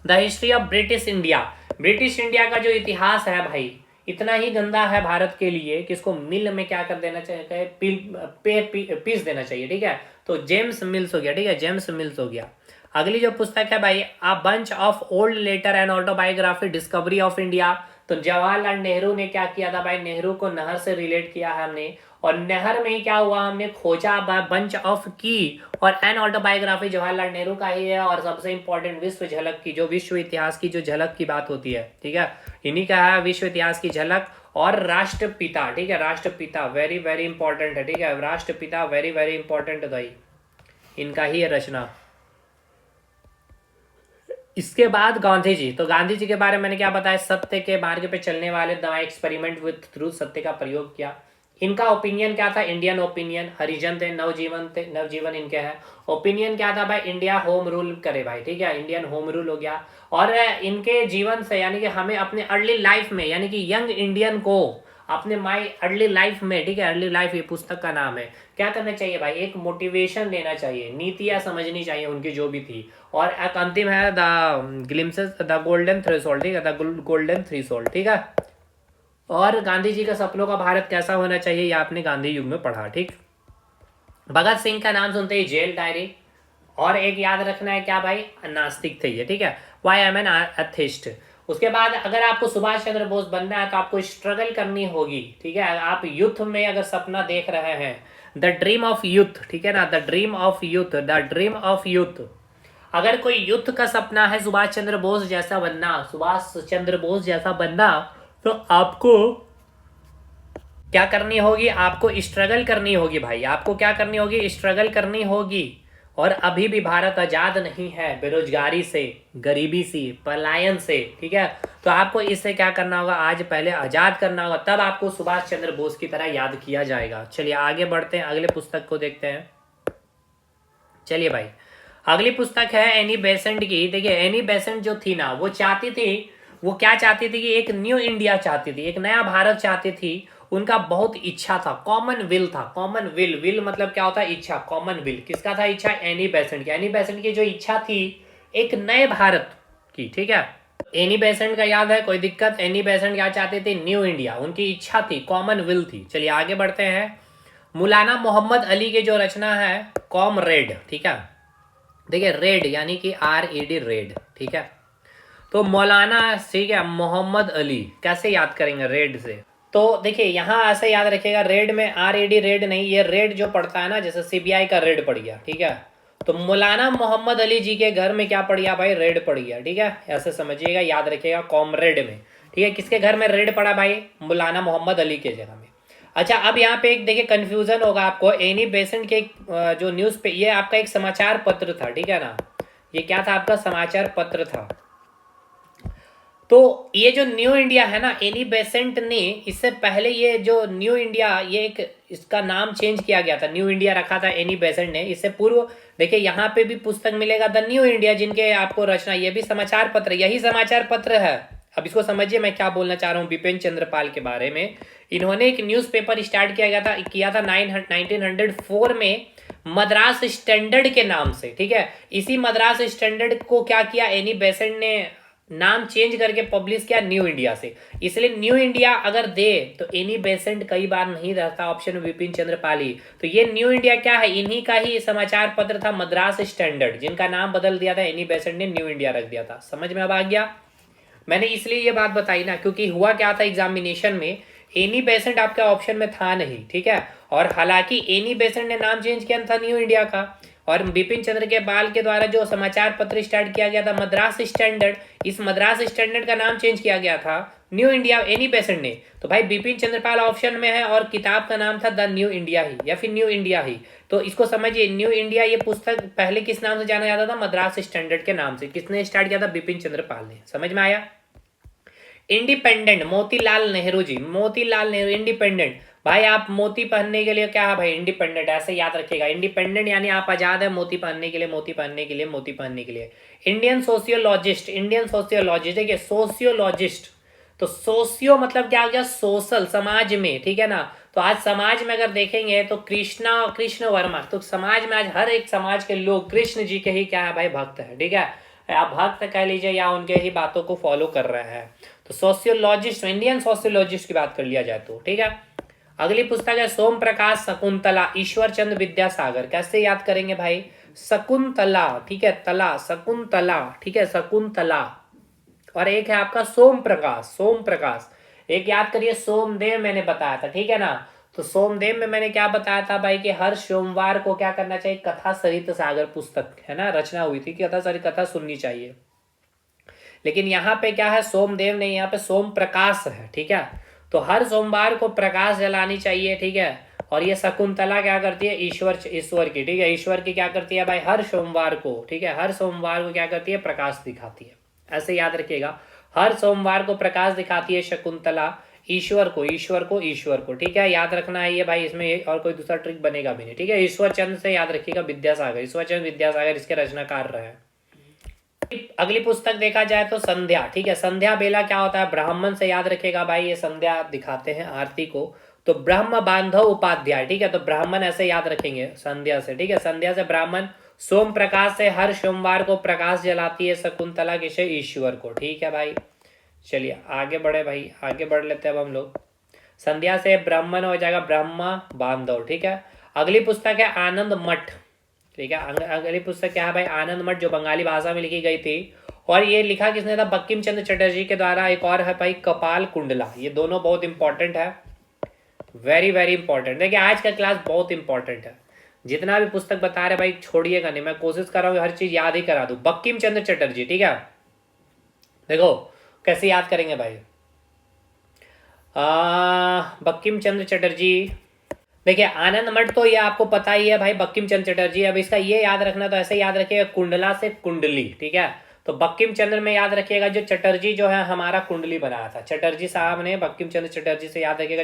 The history of British India, British India का जो इतिहास है भाई इतना ही गंदा है भारत के लिए कि इसको मिल में क्या कर देना चाहिए, पीस देना चाहिए, ठीक है। तो जेम्स मिल्स हो गया, ठीक है, जेम्स मिल्स हो गया। अगली जो पुस्तक है भाई a bunch of old letter and autobiography, discovery of India. तो जवाहरलाल नेहरू ने क्या किया था भाई, नेहरू को नहर से रिलेट किया है हमने, और नहर में ही क्या हुआ, हमने खोजा बंच ऑफ की, और एन ऑटोबायोग्राफी जवाहरलाल नेहरू का ही है। और सबसे इंपॉर्टेंट विश्व झलक की, जो विश्व इतिहास की जो झलक की बात होती है, ठीक है, इन्हीं का है विश्व इतिहास की झलक। और राष्ट्रपिता, ठीक है, राष्ट्रपिता वेरी वेरी इंपॉर्टेंट है, ठीक है, राष्ट्रपिता वेरी वेरी इंपॉर्टेंट भाई, इनका ही है रचना। इसके बाद गांधी जी, तो गांधी जी के बारे में मैंने क्या बताया, सत्य के मार्ग पे चलने वाले, द एक्सपेरिमेंट विथ ट्रूथ, सत्य का प्रयोग किया। इनका ओपिनियन क्या था, इंडियन ओपिनियन, हरिजन थे, नवजीवन इनके हैं। ओपिनियन क्या था भाई, इंडिया होम रूल करे भाई, ठीक है, इंडियन होम रूल हो गया। और इनके जीवन से यानी कि हमें अपने अर्ली लाइफ में यानी कि यंग इंडियन को अपने माई अर्ली लाइफ में, ठीक है, अर्ली लाइफ ये पुस्तक का नाम है। क्या करना चाहिए भाई, एक मोटिवेशन लेना चाहिए, नीतियाँ समझनी चाहिए उनकी जो भी थी। और एक अंतिम है the glimpses the golden threshold, ठीक है, द गोल्डन थ्रेशोल्ड, ठीक है। और गांधी जी का सपनों का भारत कैसा होना चाहिए, ये आपने गांधी युग में पढ़ा, ठीक। भगत सिंह का नाम सुनते ही जेल डायरी। और एक याद रखना है क्या भाई, नास्तिक थे ये, ठीक है, वाई एम एन एथिस्ट। उसके बाद अगर आपको सुभाष चंद्र बोस बनना है तो आपको स्ट्रगल करनी होगी, ठीक है। आप यूथ में अगर सपना देख रहे हैं, द ड्रीम ऑफ यूथ, ठीक है ना, the dream of youth, the dream of youth. अगर कोई यूथ का सपना है सुभाष चंद्र बोस जैसा बनना, सुभाष चंद्र बोस जैसा बनना, तो आपको क्या करनी होगी, आपको स्ट्रगल करनी होगी भाई। आपको क्या करनी होगी, स्ट्रगल करनी होगी। और अभी भी भारत आजाद नहीं है, बेरोजगारी से, गरीबी से, पलायन से, ठीक है। तो आपको इससे क्या करना होगा, आज पहले आजाद करना होगा, तब आपको सुभाष चंद्र बोस की तरह याद किया जाएगा। चलिए आगे बढ़ते हैं, अगले पुस्तक को देखते हैं। चलिए भाई, अगली पुस्तक है एनी बेसेंट की। देखिए एनी बेसेंट जो थी ना, वो चाहती थी, वो क्या चाहती थी कि एक न्यू इंडिया चाहती थी, एक नया भारत चाहती थी। उनका बहुत इच्छा था, कॉमन विल था, कॉमन विल, विल मतलब क्या होता है, इच्छा। कॉमन विल किसका था, इच्छा एनी बेसेंट की। एनी बेसेंट की जो इच्छा थी एक नए भारत की, ठीक है। एनी बेसेंट का याद है, कोई दिक्कत। एनी बेसेंट क्या चाहती थी, न्यू इंडिया, उनकी इच्छा थी, कॉमन विल थी। चलिए आगे बढ़ते हैं। मौलाना मोहम्मद अली की जो रचना है कॉमरेड, ठीक है। देखिए रेड यानी कि RED, रेड, ठीक है। तो मौलाना, ठीक है, मोहम्मद अली कैसे याद करेंगे रेड से। तो देखिए यहाँ ऐसे याद रखिएगा, रेड में RED रेड नहीं, ये रेड जो पड़ता है ना, जैसे CBI का रेड पड़ गया, ठीक है। तो मौलाना मोहम्मद अली जी के घर में क्या पड़ गया भाई, रेड पड़ गया, ठीक है। ऐसे समझिएगा, याद रखिएगा, कॉमरेड में, ठीक है। किसके घर में रेड पड़ा भाई, मौलाना मोहम्मद अली के जगह में। अच्छा अब यहाँ पे एक देखिए कंफ्यूजन होगा आपको, एनी बेसेंट के जो न्यूज़ पे, ये आपका एक समाचार पत्र था, ठीक है ना, ये क्या था आपका, समाचार पत्र था। तो ये जो न्यू इंडिया है ना, एनी बेसेंट ने, इससे पहले ये जो न्यू इंडिया, ये एक इसका नाम चेंज किया गया था, न्यू इंडिया रखा था एनी बेसेंट ने। इससे पूर्व देखिए यहाँ पे भी पुस्तक मिलेगा द न्यू इंडिया, जिनके आपको रचना, ये भी समाचार पत्र, यही समाचार पत्र है। अब इसको समझिए मैं क्या बोलना चाह रहा हूँ बिपिन चंद्र पाल के बारे में। इन्होंने एक न्यूज़पेपर स्टार्ट किया था 1904 में, मद्रास स्टैंडर्ड के नाम से, ठीक है। इसी मद्रास स्टैंडर्ड को क्या किया, एनी बेसेंट ने नाम चेंज करके पब्लिश किया न्यू इंडिया से। इसलिए न्यू इंडिया अगर दे तो एनी बेसेंट कई बार नहीं रहता ऑप्शन में, विपिन चंद्र पाली। तो ये न्यू इंडिया क्या है, इन्हीं का ही समाचार पत्र था, मद्रास स्टैंडर्ड, जिनका नाम बदल दिया था, एनी बेसेंट ने न्यू इंडिया रख दिया था। समझ में अब आ गया। मैंने इसलिए ये बात बताई ना, क्योंकि हुआ क्या था एग्जामिनेशन में, एनी बेसेंट आपका ऑप्शन में था नहीं, ठीक है। और हालांकि एनी बेसेंट ने नाम चेंज किया था न्यू इंडिया का, और बिपिन चंद्र के पाल के द्वारा जो समाचार पत्र स्टार्ट किया गया था मद्रास स्टैंडर्ड, इस मद्रास स्टैंडर्ड का नाम चेंज किया गया था न्यू इंडिया, एनी बेसेंट ने। तो भाई बिपिन चंद्र पाल ऑप्शन में है, और किताब का नाम था द न्यू इंडिया ही, या फिर न्यू इंडिया ही। तो इसको समझिए, न्यू इंडिया ये पुस्तक पहले किस नाम से जाना जाता था, मद्रास स्टैंडर्ड के नाम से। किसने स्टार्ट किया था, बिपिन चंद्र पाल ने। समझ में आया। Independent, Motilal Nehru ji, Motilal Nehru, independent. भाई आप मोती पहनने के लिए क्या है भाई, इंडिपेंडेंट, ऐसे याद रखिएगा। इंडिपेंडेंट यानी आप आजाद है मोती पहनने के लिए, मोती पहनने के लिए, मोती पहनने के लिए। इंडियन सोशियोलॉजिस्ट, इंडियन सोशियोलॉजिस्ट, देखिए सोशियोलॉजिस्ट, तो सोशियो मतलब क्या हो गया, सोशल, समाज में, ठीक है ना। तो आज समाज में अगर देखेंगे तो कृष्ण वर्मा, तो समाज में आज हर एक समाज के लोग कृष्ण जी के ही क्या है भाई, भक्त है, ठीक है। आप भक्त कह लीजिए या उनके ही बातों को फॉलो कर रहे हैं। तो सोशियोलॉजिस्ट, इंडियन सोशियोलॉजिस्ट की बात कर लिया जाए तो, ठीक है। अगली पुस्तक है सोम प्रकाश शकुंतला, ईश्वर चंद्र विद्यासागर। कैसे याद करेंगे भाई, शकुंतला, ठीक है, तला, शकुंतला, ठीक है, शकुंतला। और एक है आपका सोम प्रकाश, सोम प्रकाश। एक याद करिए सोमदेव, मैंने बताया था, ठीक है ना। तो सोमदेव में मैंने क्या बताया था भाई, कि हर सोमवार को क्या करना चाहिए, कथा सरित सागर पुस्तक है ना, रचना हुई थी कि कथा सरित, कथा सुननी चाहिए। लेकिन यहाँ पे क्या है, सोमदेव नहीं, यहाँ पे सोम प्रकाश है, ठीक है। तो हर सोमवार को प्रकाश जलानी चाहिए, ठीक है। और ये शकुंतला क्या करती है, ईश्वर की, ठीक है, ईश्वर की क्या करती है भाई, हर सोमवार को, ठीक है, हर सोमवार को क्या करती है, प्रकाश दिखाती है। ऐसे याद रखिएगा, हर सोमवार को प्रकाश दिखाती है शकुंतला, ईश्वर को, ईश्वर को, ईश्वर को, ठीक है। याद रखना है ये भाई, इसमें और कोई दूसरा ट्रिक बनेगा भी नहीं, ठीक है। ईश्वर चंद्र से याद रखिएगा, विद्यासागर, ईश्वर चंद्र विद्यासागर इसके रचनाकार रहे हैं। अगली पुस्तक देखा जाए तो संध्या, ठीक है। संध्या बेला क्या होता है, ब्राह्मण से याद रखेगा भाई, ये संध्या दिखाते हैं आरती को, तो ब्रह्म बांधव उपाध्याय, ठीक है। तो ब्राह्मण ऐसे याद रखेंगे संध्या से, ठीक है। संध्या से ब्राह्मण, सोम प्रकाश से हर सोमवार को प्रकाश जलाती है शकुंतला किसे, ईश्वर को, ठीक है भाई। चलिए आगे बढ़े भाई, आगे बढ़ लेते हैं अब हम लोग। संध्या से ब्राह्मण हो जाएगा ब्रह्मा बांधव, ठीक है। अगली पुस्तक है आनंद मठ, ठीक है। अगली पुस्तक क्या है भाई, आनंद मठ, जो बंगाली भाषा में लिखी गई थी। और ये लिखा किसने था, बंकिम चंद्र चटर्जी के द्वारा। एक और है भाई कपाल कुंडला, ये दोनों बहुत इंपॉर्टेंट है, वेरी वेरी इंपॉर्टेंट। देखिए आज का क्लास बहुत इंपॉर्टेंट है, जितना भी पुस्तक बता रहे भाई छोड़िएगा नहीं, मैं कोशिश कर रहा हूँ हर चीज याद ही करा दूं। बंकिम चंद्र चटर्जी, ठीक है। देखो कैसे याद करेंगे भाई, बंकिम चंद्र चटर्जी। देखिए आनंद मठ तो ये आपको पता ही है भाई, बंकिम चंद्र चटर्जी। अब इसका ये याद रखना तो ऐसे याद रखिएगा, कुंडला से कुंडली, ठीक है। तो बंकिम चंद्र में याद रखिएगा, जो चटर्जी जो है हमारा कुंडली बनाया था, चटर्जी साहब ने, बंकिम चंद्र चटर्जी से याद रखिएगा,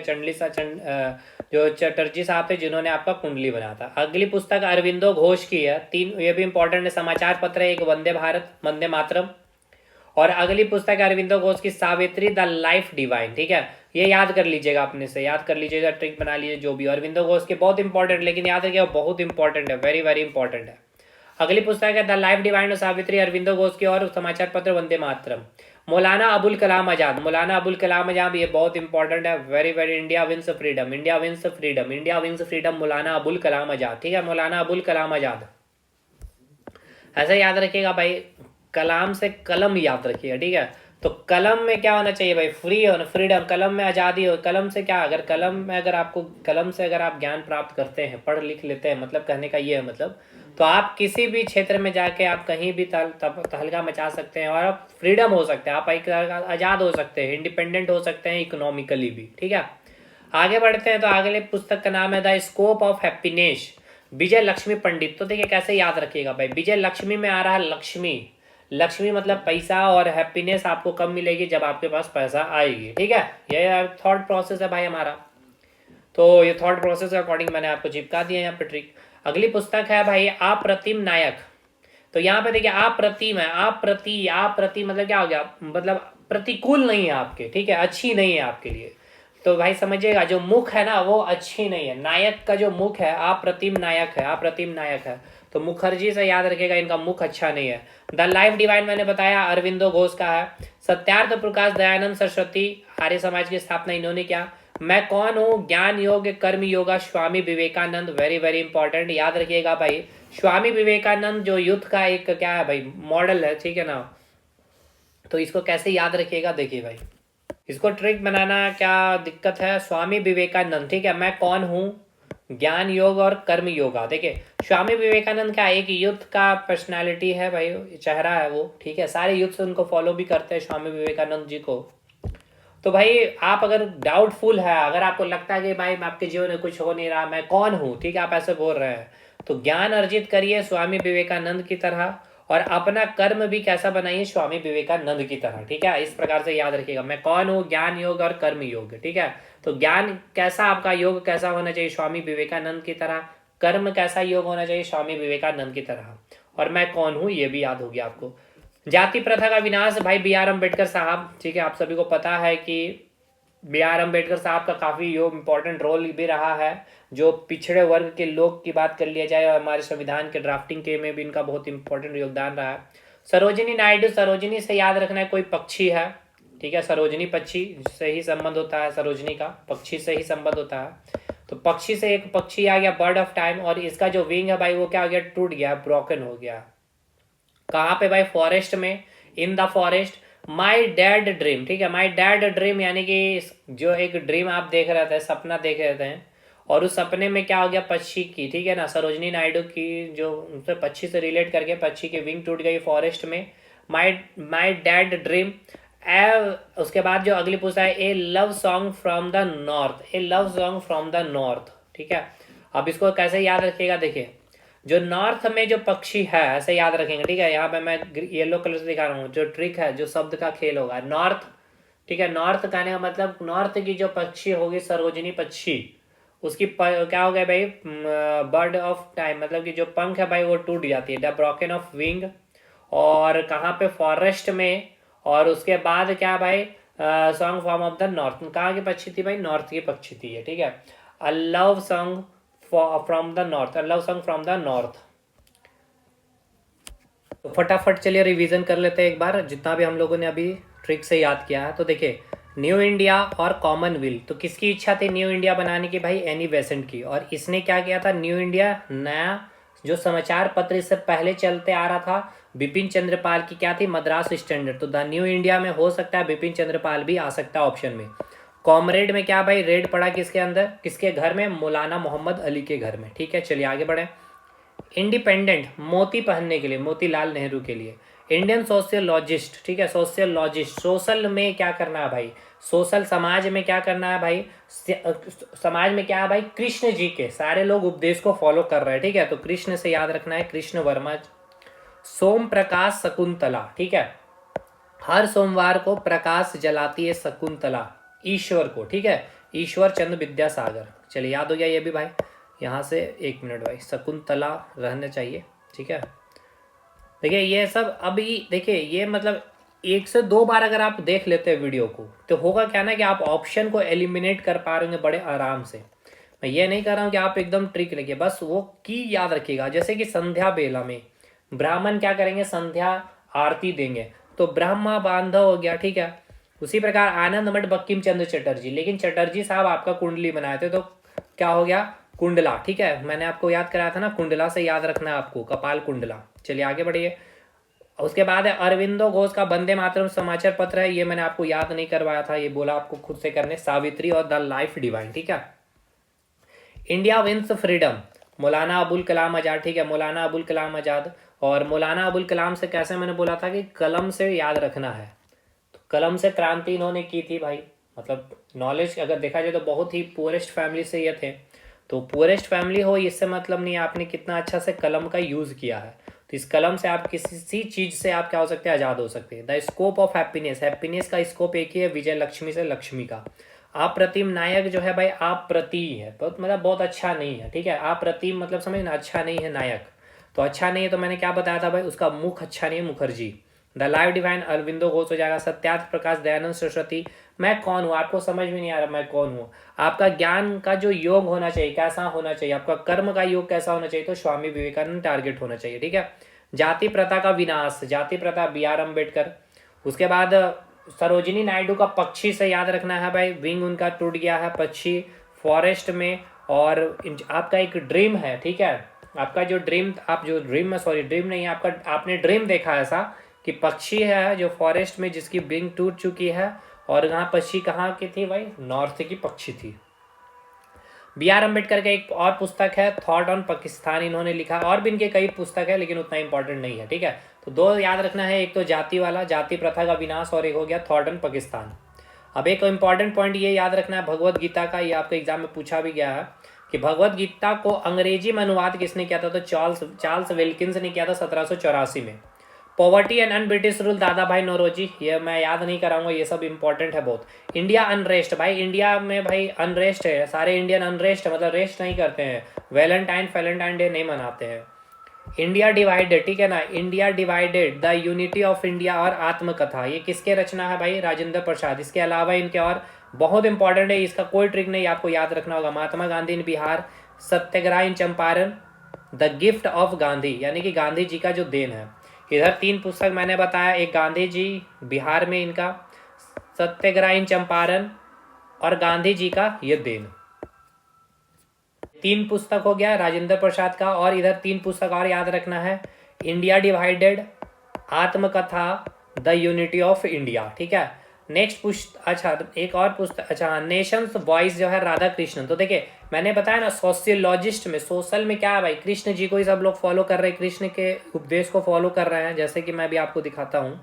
जो चटर्जी साहब थे जिन्होंने आपका कुंडली बनाया था। अगली पुस्तक अरविंदो घोष की है, तीन ये भी इंपॉर्टेंट है, समाचार पत्र है, एक वंदे भारत वंदे मातरम। और अगली पुस्तक अरविंदो घोष की सावित्री द लाइफ डिवाइन, ठीक है। ये याद कर लीजिएगा, अपने से याद कर लीजिएगा, ट्रिक बना लीजिए जो भी। अरविंदो घोष के बहुत इंपॉर्टेंट, लेकिन याद रखिएगा बहुत इंपॉर्टेंट है, वेरी वेरी इंपॉर्टेंट है। अगली पुस्तक है द लाइफ डिवाइन और सावित्री, अरविंदो घोष की, और समाचार पत्र वंदे मातरम। मौलाना अबुल कलाम आजाद, मौलाना अबुल कलाम आजाद, ये बहुत इंपॉर्टेंट है, very very. India wins freedom, India wins freedom, India wins freedom, Maulana Abul Kalam Azad, ठीक है। मौलाना अबुल कलाम आजाद ऐसे याद रखिएगा भाई, कलाम से कलम याद रखिएगा, ठीक है। तो कलम में क्या होना चाहिए भाई, फ्री हो, फ्रीडम, कलम में आज़ादी हो। कलम से क्या, अगर कलम में अगर आपको, कलम से अगर आप ज्ञान प्राप्त करते हैं, पढ़ लिख लेते हैं, मतलब कहने का ये है मतलब, तो आप किसी भी क्षेत्र में जाके आप कहीं भी तहलका मचा सकते हैं, और आप फ्रीडम हो सकते हैं, आप एक आज़ाद हो सकते हैं, इंडिपेंडेंट हो सकते हैं इकोनॉमिकली भी, ठीक है। आगे बढ़ते हैं, तो अगले पुस्तक का नाम है द स्कोप ऑफ हैप्पीनेस, विजय लक्ष्मी पंडित। तो देखिए कैसे याद रखिएगा भाई, विजय लक्ष्मी में आ रहा है लक्ष्मी, लक्ष्मी मतलब पैसा, और हैप्पीनेस आपको कब मिलेगी, जब आपके पास पैसा आएगी, ठीक है। ये थॉट प्रोसेस है भाई हमारा, तो ये थॉट प्रोसेस के अकॉर्डिंग मैंने आपको चिपका दिया यहाँ पे ट्रिक। अगली पुस्तक है भाई अप्रतिम नायक। तो यहाँ पे देखिए अप्रतिम है, आप प्रति मतलब क्या हो गया, मतलब प्रतिकूल नहीं है आपके, ठीक है, अच्छी नहीं है आपके लिए। तो भाई समझिएगा, जो मुख है ना वो अच्छी नहीं है, नायक का जो मुख है अप्रतिम नायक है, अप्रतिम नायक है। तो मुखर्जी से याद रखेगा, इनका मुख अच्छा नहीं है। द लाइफ डिवाइन मैंने बताया अरविंदो घोष का है। सत्यार्थ प्रकाश दयानंद सरस्वती, आर्य समाज की स्थापना इन्होंने किया। मैं कौन हूँ, ज्ञान योग कर्म yoga, Swami Vivekananda, very very important, याद रखिएगा भाई। स्वामी विवेकानंद जो युद्ध का एक क्या है भाई, मॉडल है, ठीक है ना। तो इसको कैसे याद रखिएगा, देखिए भाई, इसको ट्रिक बनाना क्या दिक्कत है। स्वामी विवेकानंद, ठीक है। मैं कौन हूँ, ज्ञान योग और कर्म योगा। देखिए स्वामी विवेकानंद का एक युद्ध का पर्सनालिटी है भाई, चेहरा है वो, ठीक है। सारे युद्ध से उनको फॉलो भी करते हैं स्वामी विवेकानंद जी को। तो भाई आप अगर डाउटफुल है, अगर आपको लगता है कि भाई आपके जीवन में कुछ हो नहीं रहा, मैं कौन हूँ, ठीक है, आप ऐसे बोल रहे हैं, तो ज्ञान अर्जित करिए स्वामी विवेकानंद की तरह, और अपना कर्म भी कैसा बनाइए, स्वामी विवेकानंद की तरह, ठीक है। इस प्रकार से याद रखिएगा, मैं कौन हूँ, ज्ञान योग और कर्म योग, ठीक है। तो ज्ञान कैसा आपका, योग कैसा होना चाहिए, स्वामी विवेकानंद की तरह। कर्म कैसा योग होना चाहिए, स्वामी विवेकानंद की तरह। और मैं कौन हूँ ये भी याद हो गया आपको। जाति प्रथा का विनाश भाई बी आर अम्बेडकर साहब, ठीक है। आप सभी को पता है कि बी आर अम्बेडकर साहब का काफ़ी योग इम्पोर्टेंट रोल भी रहा है, जो पिछड़े वर्ग के लोग की बात कर लिया जाए, और हमारे संविधान के ड्राफ्टिंग के में भी इनका बहुत इंपॉर्टेंट योगदान रहा है। सरोजिनी नायडू, सरोजिनी से याद रखना है कोई पक्षी है, ठीक है। सरोजिनी पक्षी से ही संबंध होता है, सरोजिनी का पक्षी से ही संबंध होता है। तो पक्षी से एक पक्षी आ गया, बर्ड ऑफ टाइम, और इसका जो विंग है भाई वो क्या हो गया, टूट गया, ब्रोकन हो गया। कहाँ पे भाई, फॉरेस्ट में, in the forest. My dad dream, ठीक है। माई डैड ड्रीम यानी कि जो एक ड्रीम आप देख रहे थे, सपना देख रहे थे, और उस सपने में क्या हो गया, पक्षी की, ठीक है ना, सरोजनी नायडू की, जो उनसे पक्षी से रिलेट करके पक्षी की विंग टूट गई फॉरेस्ट में। My my dad dream. उसके बाद जो अगली पूछा है, a love song from the north, a love song from the north, ठीक है। अब इसको कैसे याद रखिएगा, देखिए जो नॉर्थ में जो पक्षी है ऐसे याद रखेंगे, ठीक है। यहाँ पे मैं येलो कलर से दिखा रहा हूँ, जो ट्रिक है, जो शब्द का खेल होगा, नॉर्थ, ठीक है। नॉर्थ कहने का मतलब नॉर्थ की जो पक्षी होगी सरोजिनी पक्षी, उसकी क्या हो गया भाई, बर्ड ऑफ टाइम, मतलब कि जो पंख है भाई वो टूट जाती है, द ब्रोकन ऑफ विंग। और कहाँ पे, फॉरेस्ट में। और उसके बाद क्या भाई, song form of the north, कहाँ की पक्षी थी भाई, नॉर्थ की पक्षी थी ये, ठीक है। A love song from the north, a love song from the north. तो फटाफट चलिए रिवीजन कर लेते हैं एक बार, जितना भी हम लोगों ने अभी ट्रिक से याद किया है। तो देखिए, न्यू इंडिया और कॉमनवेल्थ, तो किसकी इच्छा थी न्यू इंडिया बनाने की भाई, एनी बेसेंट की। और इसने क्या किया था, न्यू इंडिया नया जो समाचार पत्र इससे पहले चलते आ रहा था, बिपिन चंद्रपाल की क्या थी, मद्रास स्टैंडर्ड। तो द न्यू इंडिया में हो सकता है बिपिन चंद्रपाल भी आ सकता है ऑप्शन में। कॉमरेड में क्या भाई, रेड पड़ा किसके अंदर, किसके घर में, मौलाना मोहम्मद अली के घर में, ठीक है। चलिए आगे बढ़े। इंडिपेंडेंट, मोती पहनने के लिए, मोतीलाल नेहरू के लिए। इंडियन सोशियोलॉजिस्ट, ठीक है, सोशियोलॉजिस्ट, सोशल में क्या करना है भाई, सोशल समाज में क्या करना है भाई, समाज में क्या है भाई, कृष्ण जी के सारे लोग उपदेश को फॉलो कर रहे हैं, ठीक है। तो कृष्ण से याद रखना है, कृष्ण वर्मा। सोम प्रकाश शकुंतला, ठीक है, हर सोमवार को प्रकाश जलाती है शकुंतला ईश्वर को, ठीक है, ईश्वर चंद्र विद्यासागर। चलिए याद हो गया ये भी भाई। यहाँ से एक मिनट भाई, शकुंतला रहने चाहिए, ठीक है। देखिए ये सब अभी देखिए, ये मतलब 1 से 2 बार अगर आप देख लेते हैं वीडियो को, तो होगा क्या ना कि आप ऑप्शन को एलिमिनेट कर पा रहे होंगे बड़े आराम से। मैं ये नहीं कर रहा हूँ कि आप एकदम ट्रिक लगे, बस वो की याद रखिएगा। जैसे कि संध्या बेला में ब्राह्मण क्या करेंगे, संध्या आरती देंगे, तो ब्रह्मा बांधव हो गया, ठीक है। उसी प्रकार आनंद मठ बंकिम चंद्र चटर्जी, लेकिन चटर्जी साहब आपका कुंडली बनाए थे, तो क्या हो गया, कुंडला, ठीक है। मैंने आपको याद कराया था ना, कुंडला से याद रखना है आपको, कपाल कुंडला। चलिए आगे बढ़िए। उसके बाद है अरविंदो घोष का वंदे मातरम समाचार पत्र है, ये मैंने आपको याद नहीं करवाया था, ये बोला आपको खुद से करने, सावित्री और द लाइफ डिवाइन, ठीक है। India wins freedom, Maulana Abul Kalam Azad, ठीक है, मौलाना अबुल कलाम आजाद। और मौलाना अबुल कलाम से कैसे, मैंने बोला था कि कलम से याद रखना है, तो कलम से क्रांति इन्होंने की थी भाई। मतलब नॉलेज अगर देखा जाए तो बहुत ही पुअरेस्ट फैमिली से ये थे, तो पुअरेस्ट फैमिली हो इससे मतलब नहीं, आपने कितना अच्छा से कलम का यूज़ किया है। तो इस कलम से आप किसी चीज़ से आप क्या हो सकते हैं, आज़ाद हो सकते हैं। The scope of happiness, happiness का स्कोप एक ही है, विजय लक्ष्मी से लक्ष्मी का। अप्रतिम नायक जो है भाई, अप्रति है, बहुत मतलब बहुत अच्छा नहीं है, ठीक है। अप्रतिम मतलब समझ ना, अच्छा नहीं है नायक, तो अच्छा नहीं है, तो मैंने क्या बताया था भाई, उसका मुख अच्छा नहीं है, Mukherjee. The live divine Aurobindo Ghosh हो जाएगा। सत्यार्थ प्रकाश दयानंद सरस्वती। मैं कौन हूँ, आपको समझ में नहीं आ रहा मैं कौन हूँ। आपका ज्ञान का जो योग होना चाहिए कैसा होना चाहिए, आपका कर्म का योग कैसा होना चाहिए, तो स्वामी विवेकानंद टारगेट होना चाहिए, ठीक है। जाति प्रथा का विनाश, जाति प्रथा बी आर अम्बेडकर। उसके बाद सरोजिनी नायडू का पक्षी से याद रखना है भाई, विंग उनका टूट गया है, पक्षी फॉरेस्ट में। और आपका एक ड्रीम है, ठीक है, आपका जो ड्रीम, आप जो ड्रीम में, सॉरी ड्रीम नहीं है आपका, आपने ड्रीम देखा ऐसा कि पक्षी है जो फॉरेस्ट में, जिसकी विंग टूट चुकी है। और यहाँ पक्षी कहाँ की थी भाई, नॉर्थ की पक्षी थी। बी आर अम्बेडकर का एक और पुस्तक है, थॉट ऑन पाकिस्तान, इन्होंने लिखा। और भी इनके कई पुस्तक है लेकिन उतना इंपॉर्टेंट नहीं है, ठीक है। तो 2 याद रखना है, एक तो जाति वाला, जाति प्रथा का विनाश, और एक हो गया थॉट ऑन पाकिस्तान। अब एक इंपॉर्टेंट पॉइंट ये याद रखना है भगवत गीता का, ये आपके एग्जाम में पूछा भी गया है कि भगवत गीता को अंग्रेजी में अनुवाद किसने किया था, तो चार्ल्स विल्किंस ने किया था 1784 में। Poverty and un British rule, दादा भाई नौरोजी, ये मैं याद नहीं कराऊंगा, ये सब इंपॉर्टेंट है बहुत। इंडिया अनरेस्ट, भाई इंडिया में भाई अनरेस्ट है, सारे इंडियन अनरेस्ट है, मतलब रेस्ट नहीं करते हैं, वैलेंटाइन डे नहीं मनाते हैं। इंडिया डिवाइडेड, ठीक है ना, India divided, the unity of India और आत्मकथा, ये किसके रचना है भाई, राजेंद्र प्रसाद। इसके अलावा इनके और बहुत इंपॉर्टेंट है, इसका कोई ट्रिक नहीं, आपको याद रखना होगा। Mahatma Gandhi in Bihar, Satyagraha in Champaran, the gift of Gandhi, यानी कि गांधी जी का जो देन है। इधर 3 पुस्तक मैंने बताया, एक गांधी जी बिहार में इनका, सत्याग्रह इन चंपारण, और गांधी जी का ये देन। 3 पुस्तक हो गया राजेंद्र प्रसाद का, और इधर 3 पुस्तक और याद रखना है, इंडिया डिवाइडेड, आत्मकथा, द यूनिटी ऑफ इंडिया, ठीक है। नेक्स्ट पुस्तक, अच्छा एक और पुस्तक, अच्छा नेशंस वॉइस जो है राधा कृष्णन। तो देखिए मैंने बताया ना, सोशियोलॉजिस्ट में, सोशल में क्या है भाई, कृष्ण जी को ही सब लोग फॉलो कर रहे हैं, कृष्ण के उपदेश को फॉलो कर रहे हैं, जैसे कि मैं भी आपको दिखाता हूँ,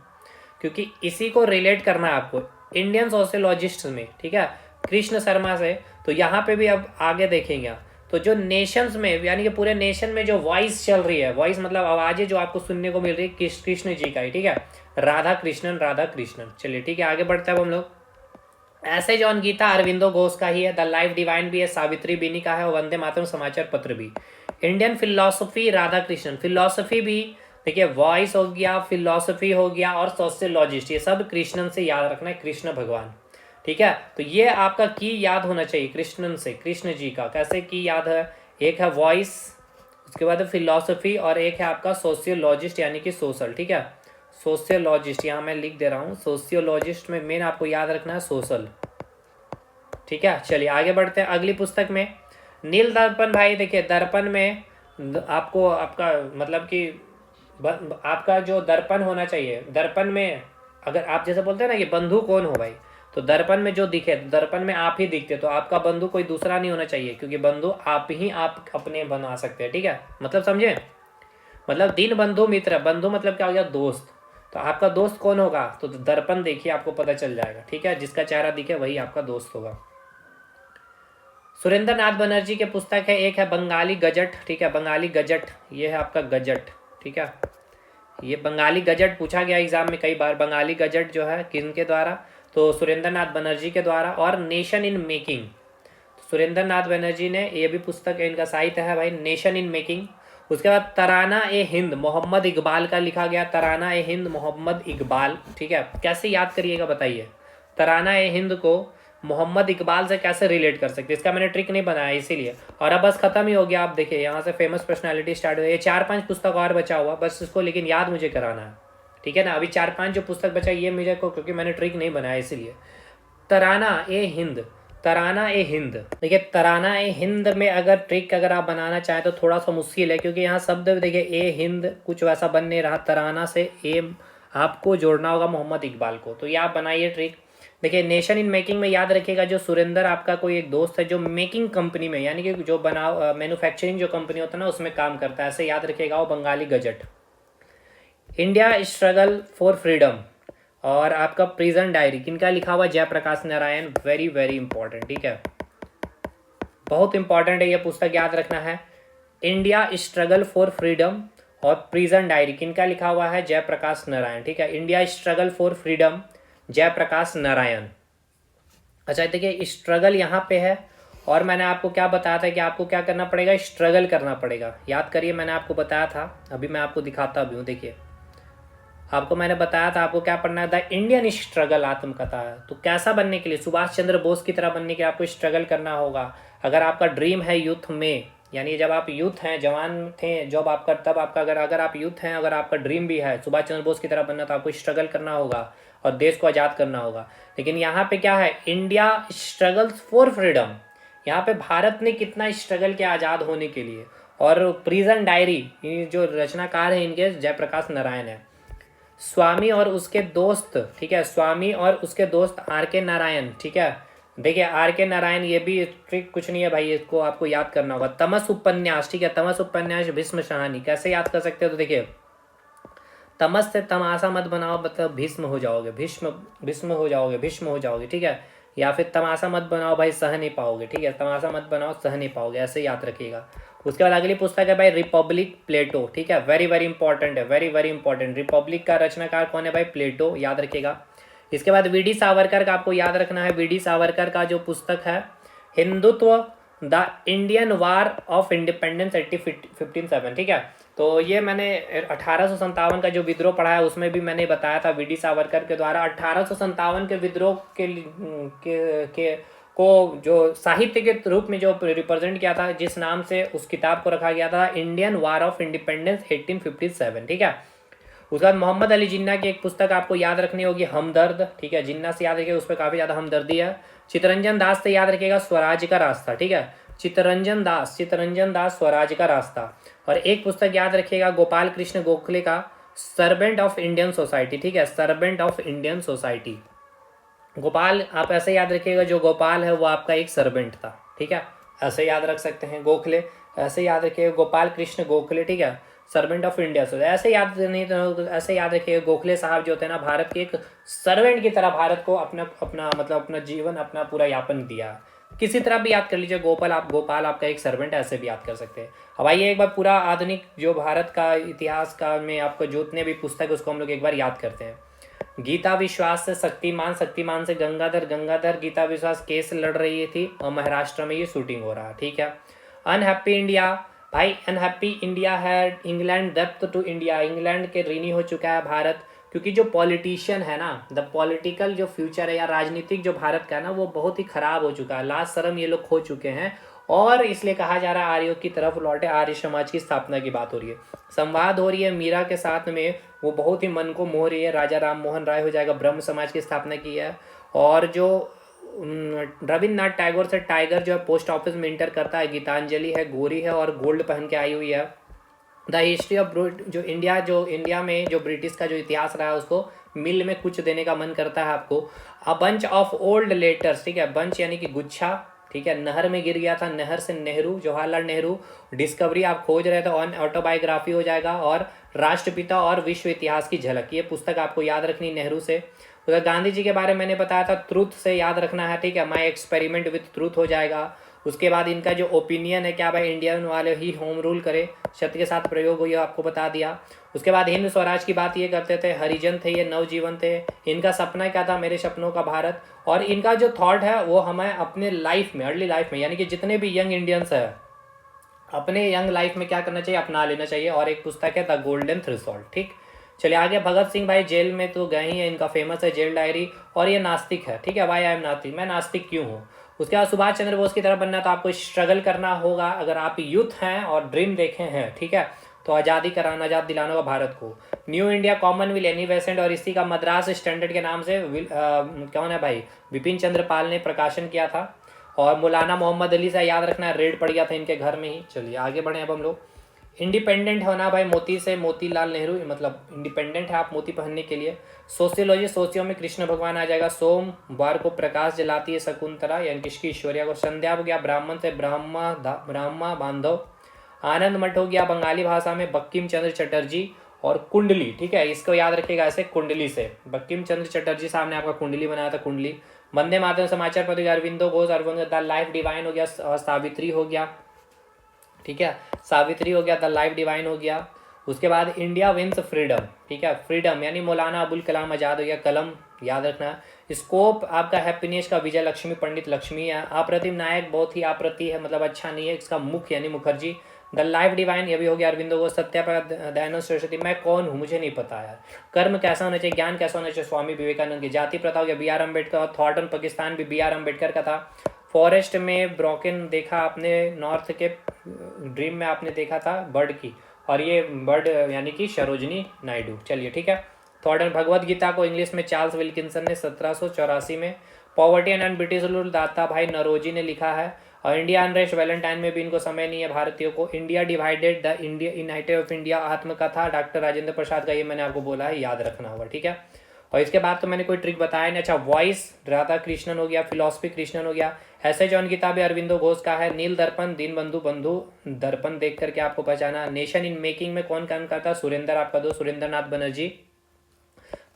क्योंकि इसी को रिलेट करना है आपको इंडियन सोशियोलॉजिस्ट में, ठीक है, कृष्ण शर्मा से। तो यहाँ पे भी अब आगे देखेंगे आप, तो जो नेशंस में, यानी कि पूरे नेशन में जो वॉइस चल रही है, वॉइस मतलब आवाजें जो आपको सुनने को मिल रही है, कृष्ण जी का ही, ठीक है, राधा कृष्णन राधा कृष्णन। चलिए ठीक है, आगे बढ़ते हैं अब हम लोग। ऐसे जॉन गीता अरविंदो घोष का ही है, द लाइफ डिवाइन भी है, सावित्री बीनी का है, और वंदे मातरम समाचार पत्र भी। Indian philosophy Radha Krishnan, philosophy भी देखिए वॉइस हो गया, फिलोसफी हो गया और सोशियोलॉजिस्ट, ये सब कृष्णन से याद रखना है, कृष्ण भगवान। ठीक है, तो ये आपका की याद होना चाहिए कृष्णन से, कृष्ण जी का। कैसे की याद है? एक है वॉइस, उसके बाद फिलोसफी, और एक है आपका सोशियोलॉजिस्ट यानी कि सोशल। ठीक है, सोशियोलॉजिस्ट यहाँ मैं लिख दे रहा हूँ, सोशियोलॉजिस्ट में मेन आपको याद रखना है सोशल। ठीक है, चलिए आगे बढ़ते हैं अगली पुस्तक में। नील दर्पण भाई, देखिए दर्पण में आपको आपका मतलब कि आपका जो दर्पण होना चाहिए, दर्पण में अगर आप जैसे बोलते हैं ना कि बंधु कौन हो भाई, तो दर्पण में जो दिखे, दर्पण में आप ही दिखते, तो आपका बंधु कोई दूसरा नहीं होना चाहिए, क्योंकि बंधु आप ही आप अपने बना सकते हैं। ठीक है, मतलब समझे, मतलब दीन बंधु मित्र, बंधु मतलब क्या हो गया, दोस्त। तो आपका दोस्त कौन होगा, तो दर्पण देखिए आपको पता चल जाएगा। ठीक है, जिसका चेहरा दिखे वही आपका दोस्त होगा। सुरेंद्र नाथ बनर्जी के पुस्तक है, एक है बंगाली गजट। ठीक है, बंगाली गजट, ये है आपका गजट। ठीक है, ये बंगाली गजट पूछा गया एग्जाम में कई बार। बंगाली गजट जो है किनके द्वारा, तो सुरेंद्र नाथ बनर्जी के द्वारा। और नेशन इन मेकिंग, सुरेंद्र नाथ बनर्जी ने, ये भी पुस्तक है, इनका साहित्य है भाई, नेशन इन मेकिंग। उसके बाद तराना ए हिंद, मोहम्मद इकबाल का लिखा गया, तराना ए हिंद मोहम्मद इकबाल। ठीक है, कैसे याद करिएगा बताइए, तराना ए हिंद को मोहम्मद इकबाल से कैसे रिलेट कर सकते हैं, इसका मैंने ट्रिक नहीं बनाया इसीलिए। और अब बस खत्म ही हो गया, आप देखिए यहाँ से फेमस पर्सनालिटी स्टार्ट हुई है। 4-5 पुस्तक और बचा हुआ बस, इसको लेकिन याद मुझे कराना है। ठीक है ना, अभी 4-5 जो पुस्तक बचा ये मुझे को, क्योंकि मैंने ट्रिक नहीं बनाया इसीलिए। तराना ए हिंद, तराना ए हिंद, देखिए तराना ए हिंद में अगर ट्रिक अगर आप बनाना चाहें तो थोड़ा सा मुश्किल है, क्योंकि यहाँ शब्द देखिए ए हिंद कुछ वैसा बन नहीं रहा, तराना से ए आपको जोड़ना होगा मोहम्मद इकबाल को, तो ये आप बनाइए ट्रिक। देखिए नेशन इन मेकिंग में याद रखिएगा, जो सुरेंद्र आपका कोई एक दोस्त है जो मेकिंग कंपनी में, यानी कि जो बना मैन्युफैक्चरिंग जो कंपनी होता है ना उसमें काम करता है, ऐसे याद रखिएगा। वो Bengali gazette. India struggle for freedom और आपका प्रिजन डायरी, किनका लिखा हुआ, Jayaprakash Narayan, very very important. ठीक है, बहुत इंपॉर्टेंट है ये पुस्तक, याद रखना है। इंडिया स्ट्रगल फॉर फ्रीडम और प्रिजन डायरी, किनका लिखा हुआ है, जयप्रकाश नारायण। ठीक है, India struggle for freedom, Jayaprakash Narayan. अच्छा देखिए स्ट्रगल यहाँ पे है, और मैंने आपको क्या बताया था कि आपको क्या करना पड़ेगा, स्ट्रगल करना पड़ेगा। याद करिए मैंने आपको बताया था, अभी मैं आपको दिखाता भी हूँ। देखिए आपको मैंने बताया था आपको क्या पढ़ना है, द इंडियन स्ट्रगल आत्मकथा है। तो कैसा बनने के लिए, सुभाष चंद्र बोस की तरह बनने के लिए आपको स्ट्रगल करना होगा। अगर आपका ड्रीम है यूथ में, यानी जब आप यूथ हैं, जवान थे जब आपका, तब आपका अगर आप यूथ हैं, अगर आपका ड्रीम भी है सुभाष चंद्र बोस की तरह बनना, तो आपको स्ट्रगल करना होगा और देश को आज़ाद करना होगा। लेकिन यहाँ पे क्या है, इंडिया स्ट्रगल्स फॉर फ्रीडम, यहाँ पे भारत ने कितना स्ट्रगल किया आज़ाद होने के लिए। और प्रिजन डायरी जो रचनाकार है इनके जयप्रकाश नारायण है। स्वामी और उसके दोस्त, ठीक है, स्वामी और उसके दोस्त आर के नारायण। ठीक है, देखिए आर के नारायण, ये भी ट्रिक कुछ नहीं है भाई, इसको आपको याद करना होगा। तमस उपन्यास, ठीक है, तमस उपन्यास भीष्म कहानी, कैसे याद कर सकते हो, तो देखिए तमस से तमाशा मत बनाओ, मतलब भीष्म हो जाओगे, भीष्म भीष्म हो जाओगे, भीष्म हो जाओगे। ठीक है, या फिर तमाशा मत बनाओ भाई, सह नहीं पाओगे। ठीक है, तमाशा मत बनाओ, सह नहीं पाओगे, ऐसे याद रखिएगा। उसके बाद अगली पुस्तक है भाई रिपब्लिक, प्लेटो। ठीक है, वेरी वेरी इंपॉर्टेंट है, वेरी वेरी इंपॉर्टेंट। रिपब्लिक का रचनाकार कौन है भाई, प्लेटो, याद रखिएगा। इसके बाद वीडी सावरकर का आपको याद रखना है। वीडी सावरकर का जो पुस्तक है Hindutva, the Indian war of independence 1857। ठीक है, तो ये मैंने 1857 का जो विद्रोह पढ़ा है उसमें भी मैंने बताया था, वीडी सावरकर के द्वारा 1857 के विद्रोह के को जो साहित्य के रूप में जो रिप्रेजेंट किया था, जिस नाम से उस किताब को रखा गया था, इंडियन वार ऑफ इंडिपेंडेंस 1857। ठीक है, उसके बाद मोहम्मद अली जिन्ना की एक पुस्तक आपको याद रखनी होगी, हमदर्द। ठीक है, जिन्ना से याद रखिएगा, उस पर काफ़ी ज़्यादा हमदर्दी है। चितरंजन दास से याद रखिएगा, स्वराज का रास्ता। ठीक है, चितरंजन दास स्वराज का रास्ता। और एक पुस्तक याद रखिएगा गोपाल कृष्ण गोखले का, सर्वेंट ऑफ इंडियन सोसाइटी। ठीक है, servant of Indian society. Gopal आप ऐसे याद रखिएगा, जो गोपाल है वो आपका एक सर्वेंट था। ठीक है, ऐसे याद रख सकते हैं। गोखले ऐसे याद रखिएगा, गोपाल कृष्ण गोखले। ठीक है, सर्वेंट ऑफ इंडिया, सो ऐसे याद नहीं, तो ऐसे याद रखिएगा गोखले साहब जो थे ना, भारत के एक सर्वेंट की तरह भारत को अपना अपना मतलब अपना जीवन अपना पूरा यापन दिया। किसी तरह भी याद कर लीजिए, गोपाल आपका एक सर्वेंट, ऐसे भी याद कर सकते हैं। अब आइए एक बार पूरा आधुनिक जो भारत का इतिहास का में आपको जितने भी पुस्तक है उसको हम लोग एक बार याद करते हैं। गीता विश्वास से शक्तिमान, शक्तिमान से गंगाधर, गंगाधर गीता विश्वास केस लड़ रही थी और महाराष्ट्र में ये शूटिंग हो रहा है। ठीक है, अनहैप्पी इंडिया भाई अनहैप्पी इंडिया है, इंग्लैंड डेप्थ टू इंडिया, इंग्लैंड के ऋणी हो चुका है भारत, क्योंकि जो पॉलिटिशियन है ना, द पॉलिटिकल जो फ्यूचर है या राजनीतिक जो भारत का है ना, वो बहुत ही खराब हो चुका है। लास्ट शर्म ये लोग खो चुके हैं, और इसलिए कहा जा रहा है आर्यों की तरफ लौटे, आर्य समाज की स्थापना की बात हो रही है, संवाद हो रही है मीरा के साथ में, वो बहुत ही मन को मोह रही है। राजा राम मोहन राय हो जाएगा, ब्रह्म समाज की स्थापना की है। और जो रविन्द्रनाथ टैगोर से टाइगर जो है पोस्ट ऑफिस में इंटर करता है, गीतांजलि है, गोरी है और गोल्ड पहन के आई हुई है। द हिस्ट्री ऑफ जो इंडिया में जो ब्रिटिश का जो इतिहास रहा है उसको मिल में कुछ देने का मन करता है आपको। अ बंच ऑफ ओल्ड लेटर्स, ठीक है, बंच यानी कि गुच्छा, ठीक है, नहर में गिर गया था, नहर से नेहरू, जवाहरलाल नेहरू, डिस्कवरी आप खोज रहे थे, ऑन ऑटोबायोग्राफी हो जाएगा, और राष्ट्रपिता और विश्व इतिहास की झलक, ये पुस्तक आपको याद रखनी नेहरू से। उधर गांधी जी के बारे में मैंने बताया था, ट्रूथ से याद रखना है, ठीक है, माई एक्सपेरिमेंट विथ ट्रूथ हो जाएगा। उसके बाद इनका जो ओपिनियन है क्या भाई इंडियन वाले ही होम रूल करे, सत्य के साथ प्रयोग हो, ये आपको बता दिया। उसके बाद हिंद स्वराज की बात ये करते थे, हरिजन थे, ये नवजीवन थे, इनका सपना क्या था, मेरे सपनों का भारत। और इनका जो थॉट है वो हमें अपने लाइफ में, अर्ली लाइफ में, यानी कि जितने भी यंग इंडियंस है अपने यंग लाइफ में क्या करना चाहिए, अपना लेना चाहिए। और एक पुस्तक है द गोल्डन थ्रेशोल्ड। ठीक, चलिए आगे। भगत सिंह भाई जेल में तो गए ही हैं, इनका फेमस है जेल डायरी, और ये नास्तिक है, ठीक है, भाई आई एम नास्तिक, मैं नास्तिक क्यों हूँ। उसके बाद सुभाष चंद्र बोस की तरफ बनना तो आपको स्ट्रगल करना होगा, अगर आप यूथ हैं और ड्रीम देखे हैं, ठीक है, तो आज़ादी कराना, आज़ाद दिलाना होगा भारत को। New India Commonwealth Annie Besant, और इसी का मद्रास स्टैंडर्ड के नाम से कौन है भाई, विपिन चंद्र पाल ने प्रकाशन किया था। और मौलाना मोहम्मद अली से याद रखना, रेड पड़ गया था इनके घर में ही। चलिए आगे बढ़े अब हम लोग। इंडिपेंडेंट होना भाई, मोती से मोतीलाल नेहरू, मतलब इंडिपेंडेंट है आप मोती पहनने के लिए। सोशियोलॉजी, सोशियो में कृष्ण भगवान आ जाएगा। सोमवार को प्रकाश जलाती है शकुंतला, यानी किसकी, ईश्वरिया को। संध्या हो गया ब्राह्मण से ब्राह्मा बांधव। आनंद मठ हो गया बंगाली भाषा में बंकिम चंद्र चटर्जी। और कुंडली, ठीक है, इसको याद रखिएगा ऐसे, कुंडली से, बंकिम चंद्र चटर्जी साहब ने आपका कुंडली बनाया था, कुंडली। वंदे मातरम समाचार पत्र Aurobindo Ghosh, Arvind the life divine हो गया। सावित्री हो गया, ठीक है, सावित्री हो गया, द लाइफ डिवाइन हो गया। उसके बाद इंडिया विंस फ्रीडम, ठीक है, फ्रीडम यानी मौलाना अबुल कलाम आज़ाद हो गया, कलम याद रखना। स्कोप आपका हैप्पीनेस का विजय लक्ष्मी पंडित लक्ष्मी है। अप्रतिम नायक बहुत ही अप्रति है, मतलब अच्छा नहीं है, इसका मुख यानी मुखर्जी। द लाइफ डिवाइन ये भी हो गया अरविंदो घोष। सत्याप्रकाश दयानंद सरस्वती, मैं कौन हूँ मुझे नहीं पता यार। कर्म कैसा होना चाहिए, ज्ञान कैसा होना चाहिए, स्वामी विवेकानंद की। जाति प्रथा हो गया बी आर अम्बेडकर। और थॉट ऑन पाकिस्तान भी बी आर अम्बेडकर का था। फॉरेस्ट में ब्रोकन देखा आपने, नॉर्थ के ड्रीम में आपने देखा था बर्ड की, और ये बर्ड यानी कि सरोजनी नायडू। चलिए ठीक है। थॉट एंड भगवद गीता को इंग्लिश में चार्ल्स विल्किंसन ने 1784 में। पॉवर्टी एंड ब्रिटिश रूल दाता भाई नरोजी ने लिखा है। और इंडिया अनरेस्ट वैलेंटाइन में भी इनको समय नहीं है भारतीयों को। India divided the India United of India आत्मकथा डॉक्टर राजेंद्र प्रसाद का, ये मैंने आपको बोला है, याद रखना होगा, ठीक है। और इसके बाद तो मैंने कोई ट्रिक बताया नहीं। अच्छा, वॉइस राधा कृष्णन हो गया, फिलॉसफी कृष्णन हो गया। ऐसे जॉन किताबें अरविंदो घोष का है। नील दर्पण, दीन बंधु बंधु दर्पण देख करके आपको पहचाना। नेशन इन मेकिंग में कौन काम करता है, सुरेंद्र आपका दोस्त सुरेंद्र नाथ बनर्जी।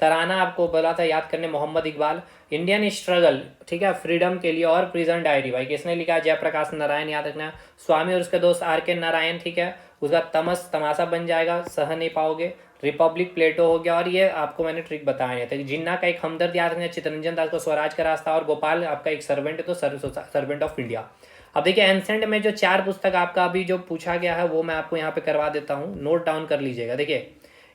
तराना आपको बोला था याद करने, मोहम्मद इकबाल। इंडियन स्ट्रगल, ठीक है, फ्रीडम के लिए। और प्रिजन डायरी भाई किसने लिखा, जयप्रकाश नारायण, याद रखना। स्वामी और उसके दोस्त आर के नारायण, ठीक है। उसका तमस तमाशा बन जाएगा, सह नहीं पाओगे। रिपब्लिक प्लेटो हो गया। और ये आपको मैंने ट्रिक बताया था। जिन्ना का एक हमदर्द याद रखना, चितरंजन दास को स्वराज का रास्ता। और गोपाल आपका एक सर्वेंट है, तो सर्वेंट ऑफ इंडिया। अब देखिए एंसेंट में जो 4 पुस्तक आपका अभी जो पूछा गया है वो मैं आपको यहाँ पे करवा देता हूँ, नोट डाउन कर लीजिएगा। देखिए,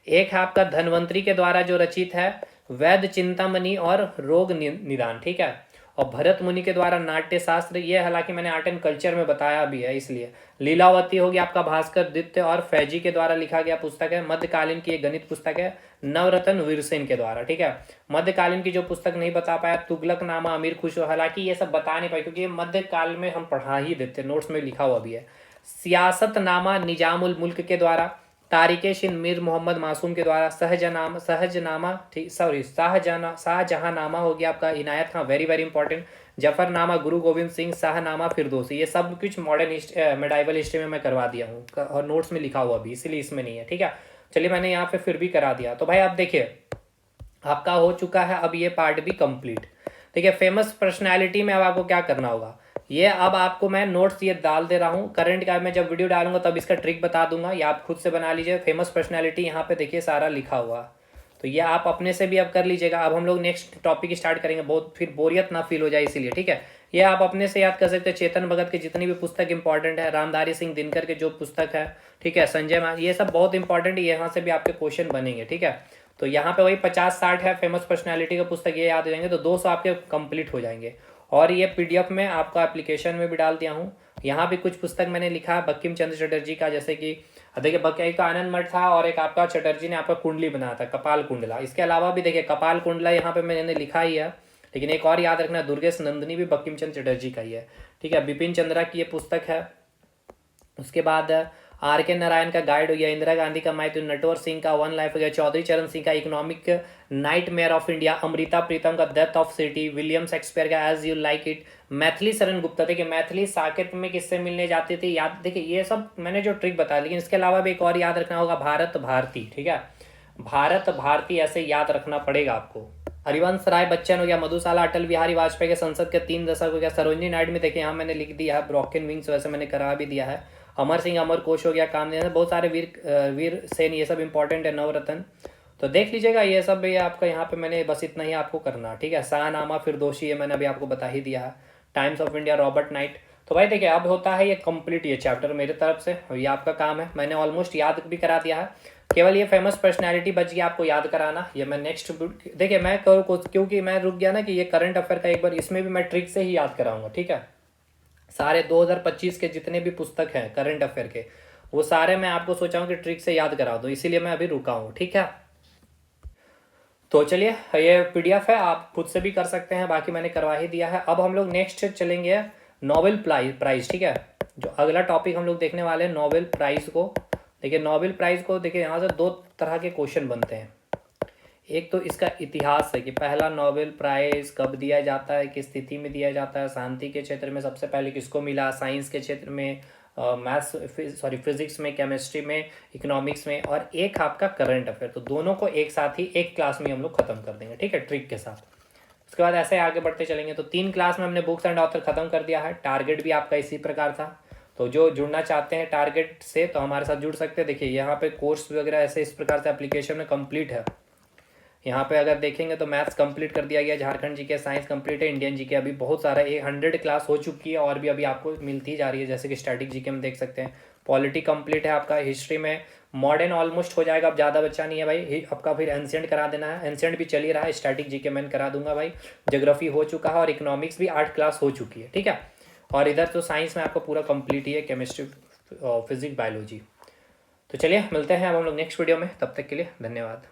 एक है आपका धन्वंतरी के द्वारा जो रचित है वैद्य चिंतामणि और रोग निदान, ठीक है। और भरत मुनि के द्वारा नाट्य शास्त्र, ये हालांकि मैंने आर्ट एंड कल्चर में बताया भी है इसलिए। लीलावती होगी आपका भास्कर दित्य और फैजी के द्वारा लिखा गया पुस्तक है। मध्यकालीन की एक गणित पुस्तक है नवरत्न वीरसेन के द्वारा, ठीक है। मध्यकालीन की जो पुस्तक नहीं बता पाया, तुगलक नामा अमीर खुसरो, हालांकि ये सब बता नहीं पाए क्योंकि ये मध्यकाल में हम पढ़ा ही देते, नोट्स में लिखा हुआ भी है। सियासत नामा निजामुल मुल्क के द्वारा। तारिके शिन मीर मोहम्मद मासूम के द्वारा। शाहजनामा, ठीक, सॉरी, शाहजहांनामा हो गया आपका इनायत खां, वेरी वेरी इंपॉर्टेंट। जफरनामा गुरु गोविंद सिंह, शाहनामा फिरदौसी। ये सब कुछ मॉडर्न मेडाइवल हिस्ट्री में मैं करवा दिया हूँ और नोट्स में लिखा हुआ भी, इसीलिए इसमें नहीं है, ठीक है। चलिए मैंने यहाँ पे फिर भी करा दिया। तो भाई आप देखिए आपका हो चुका है अब ये पार्ट भी कंप्लीट। देखिए फेमस पर्सनैलिटी में अब आपको क्या करना होगा, ये अब आपको मैं नोट्स ये डाल दे रहा हूँ। करंट का मैं जब वीडियो डालूंगा तब इसका ट्रिक बता दूंगा, या आप खुद से बना लीजिए। फेमस पर्सनैलिटी यहाँ पे देखिए सारा लिखा हुआ, तो ये आप अपने से भी अब कर लीजिएगा। अब हम लोग नेक्स्ट टॉपिक स्टार्ट करेंगे, बहुत फिर बोरियत ना फील हो जाए इसीलिए, ठीक है। ये आप अपने से याद कर सकते हैं। चेतन भगत के जितनी भी पुस्तक इंपॉर्टेंट है, रामधारी सिंह दिनकर के जो पुस्तक है, ठीक है, संजय मान, ये सब बहुत इंपॉर्टेंट है, यहाँ से भी आपके क्वेश्चन बनेंगे, ठीक है। तो यहाँ पे वही 50-60 है फेमस पर्सनैलिटी का पुस्तक, ये याद हो जाएंगे तो 200 आपके कंप्लीट हो जाएंगे। और ये पीडीएफ में आपका एप्लीकेशन में भी डाल दिया हूँ। यहाँ भी कुछ पुस्तक मैंने लिखा है बंकिम चंद्र चटर्जी का, जैसे कि देखिए एक तो आनंद मठ था और एक आपका चटर्जी ने आपका कुंडली बनाया था, कपाल कुंडला। इसके अलावा भी देखिए कपाल कुंडला यहाँ पे मैंने लिखा ही है, लेकिन एक और याद रखना, दुर्गेश नंदिनी भी बंकिम चंद्र चटर्जी का ही है, ठीक है। बिपिन चंद्रा की ये पुस्तक है। उसके बाद आर के नारायण का गाइड हो गया, इंदिरा गांधी का माइथु, नटवर सिंह का वन लाइफ हो गया, चौधरी चरण सिंह का economic nightmare of India, Amrita Pritam का death of city, William Shakespeare का as you like it, Maithili Sharan Gupta, देखिए मैथिली साकेत में किससे मिलने जाती थी, याद देखिए ये सब मैंने जो ट्रिक बताया। लेकिन इसके अलावा भी एक और याद रखना होगा, भारत भारती, ठीक है, भारत भारती ऐसे याद रखना पड़ेगा आपको। हरिवंश राय बच्चन हो गया, मधुशाला अटल बिहारी वाजपेयी के संसद के 3 दशक हो गया, सरोजनी नायडू में देखिए यहाँ मैंने लिख दिया है ब्रोकन विंग्स, वैसे मैंने करा भी दिया है। अमर सिंह अमर कोश हो गया, कामधेनु, बहुत सारे वीर सेन, ये सब इंपॉर्टेंट है, नवरत्न, तो देख लीजिएगा ये सब भी आपका। यहाँ पे मैंने बस इतना ही आपको करना, ठीक है। शाहनामा फिरदौसी ये मैंने अभी आपको बता ही दिया है। Times of India Robert night. तो भाई देखिए अब होता है ये कंप्लीट ये चैप्टर मेरे तरफ से, ये आपका काम है, मैंने ऑलमोस्ट याद भी करा दिया है। केवल ये फेमस पर्सनैलिटी बच गया आपको याद कराना। ये मैं नेक्स्ट देखिए मैं क्योंकि मैं रुक गया ना कि ये करंट अफेयर का एक बार इसमें भी मैं ट्रिक से ही याद कराऊंगा, ठीक है। सारे 2025 के जितने भी पुस्तक हैं करंट अफेयर के, वो सारे मैं आपको सोचा हूँ कि ट्रिक से याद करा दूँ, इसीलिए मैं अभी रुका हूँ, ठीक है। तो चलिए ये पीडीएफ है, आप खुद से भी कर सकते हैं, बाकी मैंने करवा ही दिया है। अब हम लोग नेक्स्ट चलेंगे नोबेल प्राइज, ठीक है। जो अगला टॉपिक हम लोग देखने वाले हैं नोबेल प्राइज को। देखिए नोबेल प्राइज को देखिए यहाँ से 2 तरह के क्वेश्चन बनते हैं। एक तो इसका इतिहास है कि पहला नोबेल प्राइज कब दिया जाता है, किस स्थिति में दिया जाता है, शांति के क्षेत्र में सबसे पहले किसको मिला, साइंस के क्षेत्र में, फिजिक्स में, केमिस्ट्री में, इकोनॉमिक्स में, और एक आपका करंट अफेयर। तो दोनों को एक साथ ही एक क्लास में हम लोग खत्म कर देंगे, ठीक है, ट्रिक के साथ। उसके बाद ऐसे आगे बढ़ते चलेंगे। तो 3 क्लास में हमने बुक्स एंड ऑथर खत्म कर दिया है। टारगेट भी आपका इसी प्रकार था। तो जो जुड़ना चाहते हैं टारगेट से तो हमारे साथ जुड़ सकते हैं। देखिए यहाँ पे कोर्स वगैरह ऐसे इस प्रकार से एप्लीकेशन में कंप्लीट है। यहाँ पे अगर देखेंगे तो मैथ्स कंप्लीट कर दिया गया, झारखंड जीके, साइंस कंप्लीट है, इंडियन जीके अभी बहुत सारा 100 क्लास हो चुकी है और भी अभी आपको मिलती जा रही है, जैसे कि स्टैटिक जीके में देख सकते हैं। पॉलिटी कंप्लीट है आपका। हिस्ट्री में मॉडर्न ऑलमोस्ट हो जाएगा, अब ज़्यादा बच्चा नहीं है भाई आपका, फिर एंशिएंट करा देना है, एंशिएंट भी चल ही रहा है, स्टैटिक जीके मैं करा दूंगा भाई। ज्योग्राफी हो चुका है और इकोनॉमिक्स भी 8 क्लास हो चुकी है, ठीक है। और इधर तो साइंस में आपको पूरा कंप्लीट ही है, केमिस्ट्री, फिजिक्स, बायोलॉजी। तो चलिए मिलते हैं अब हम लोग नेक्स्ट वीडियो में, तब तक के लिए धन्यवाद।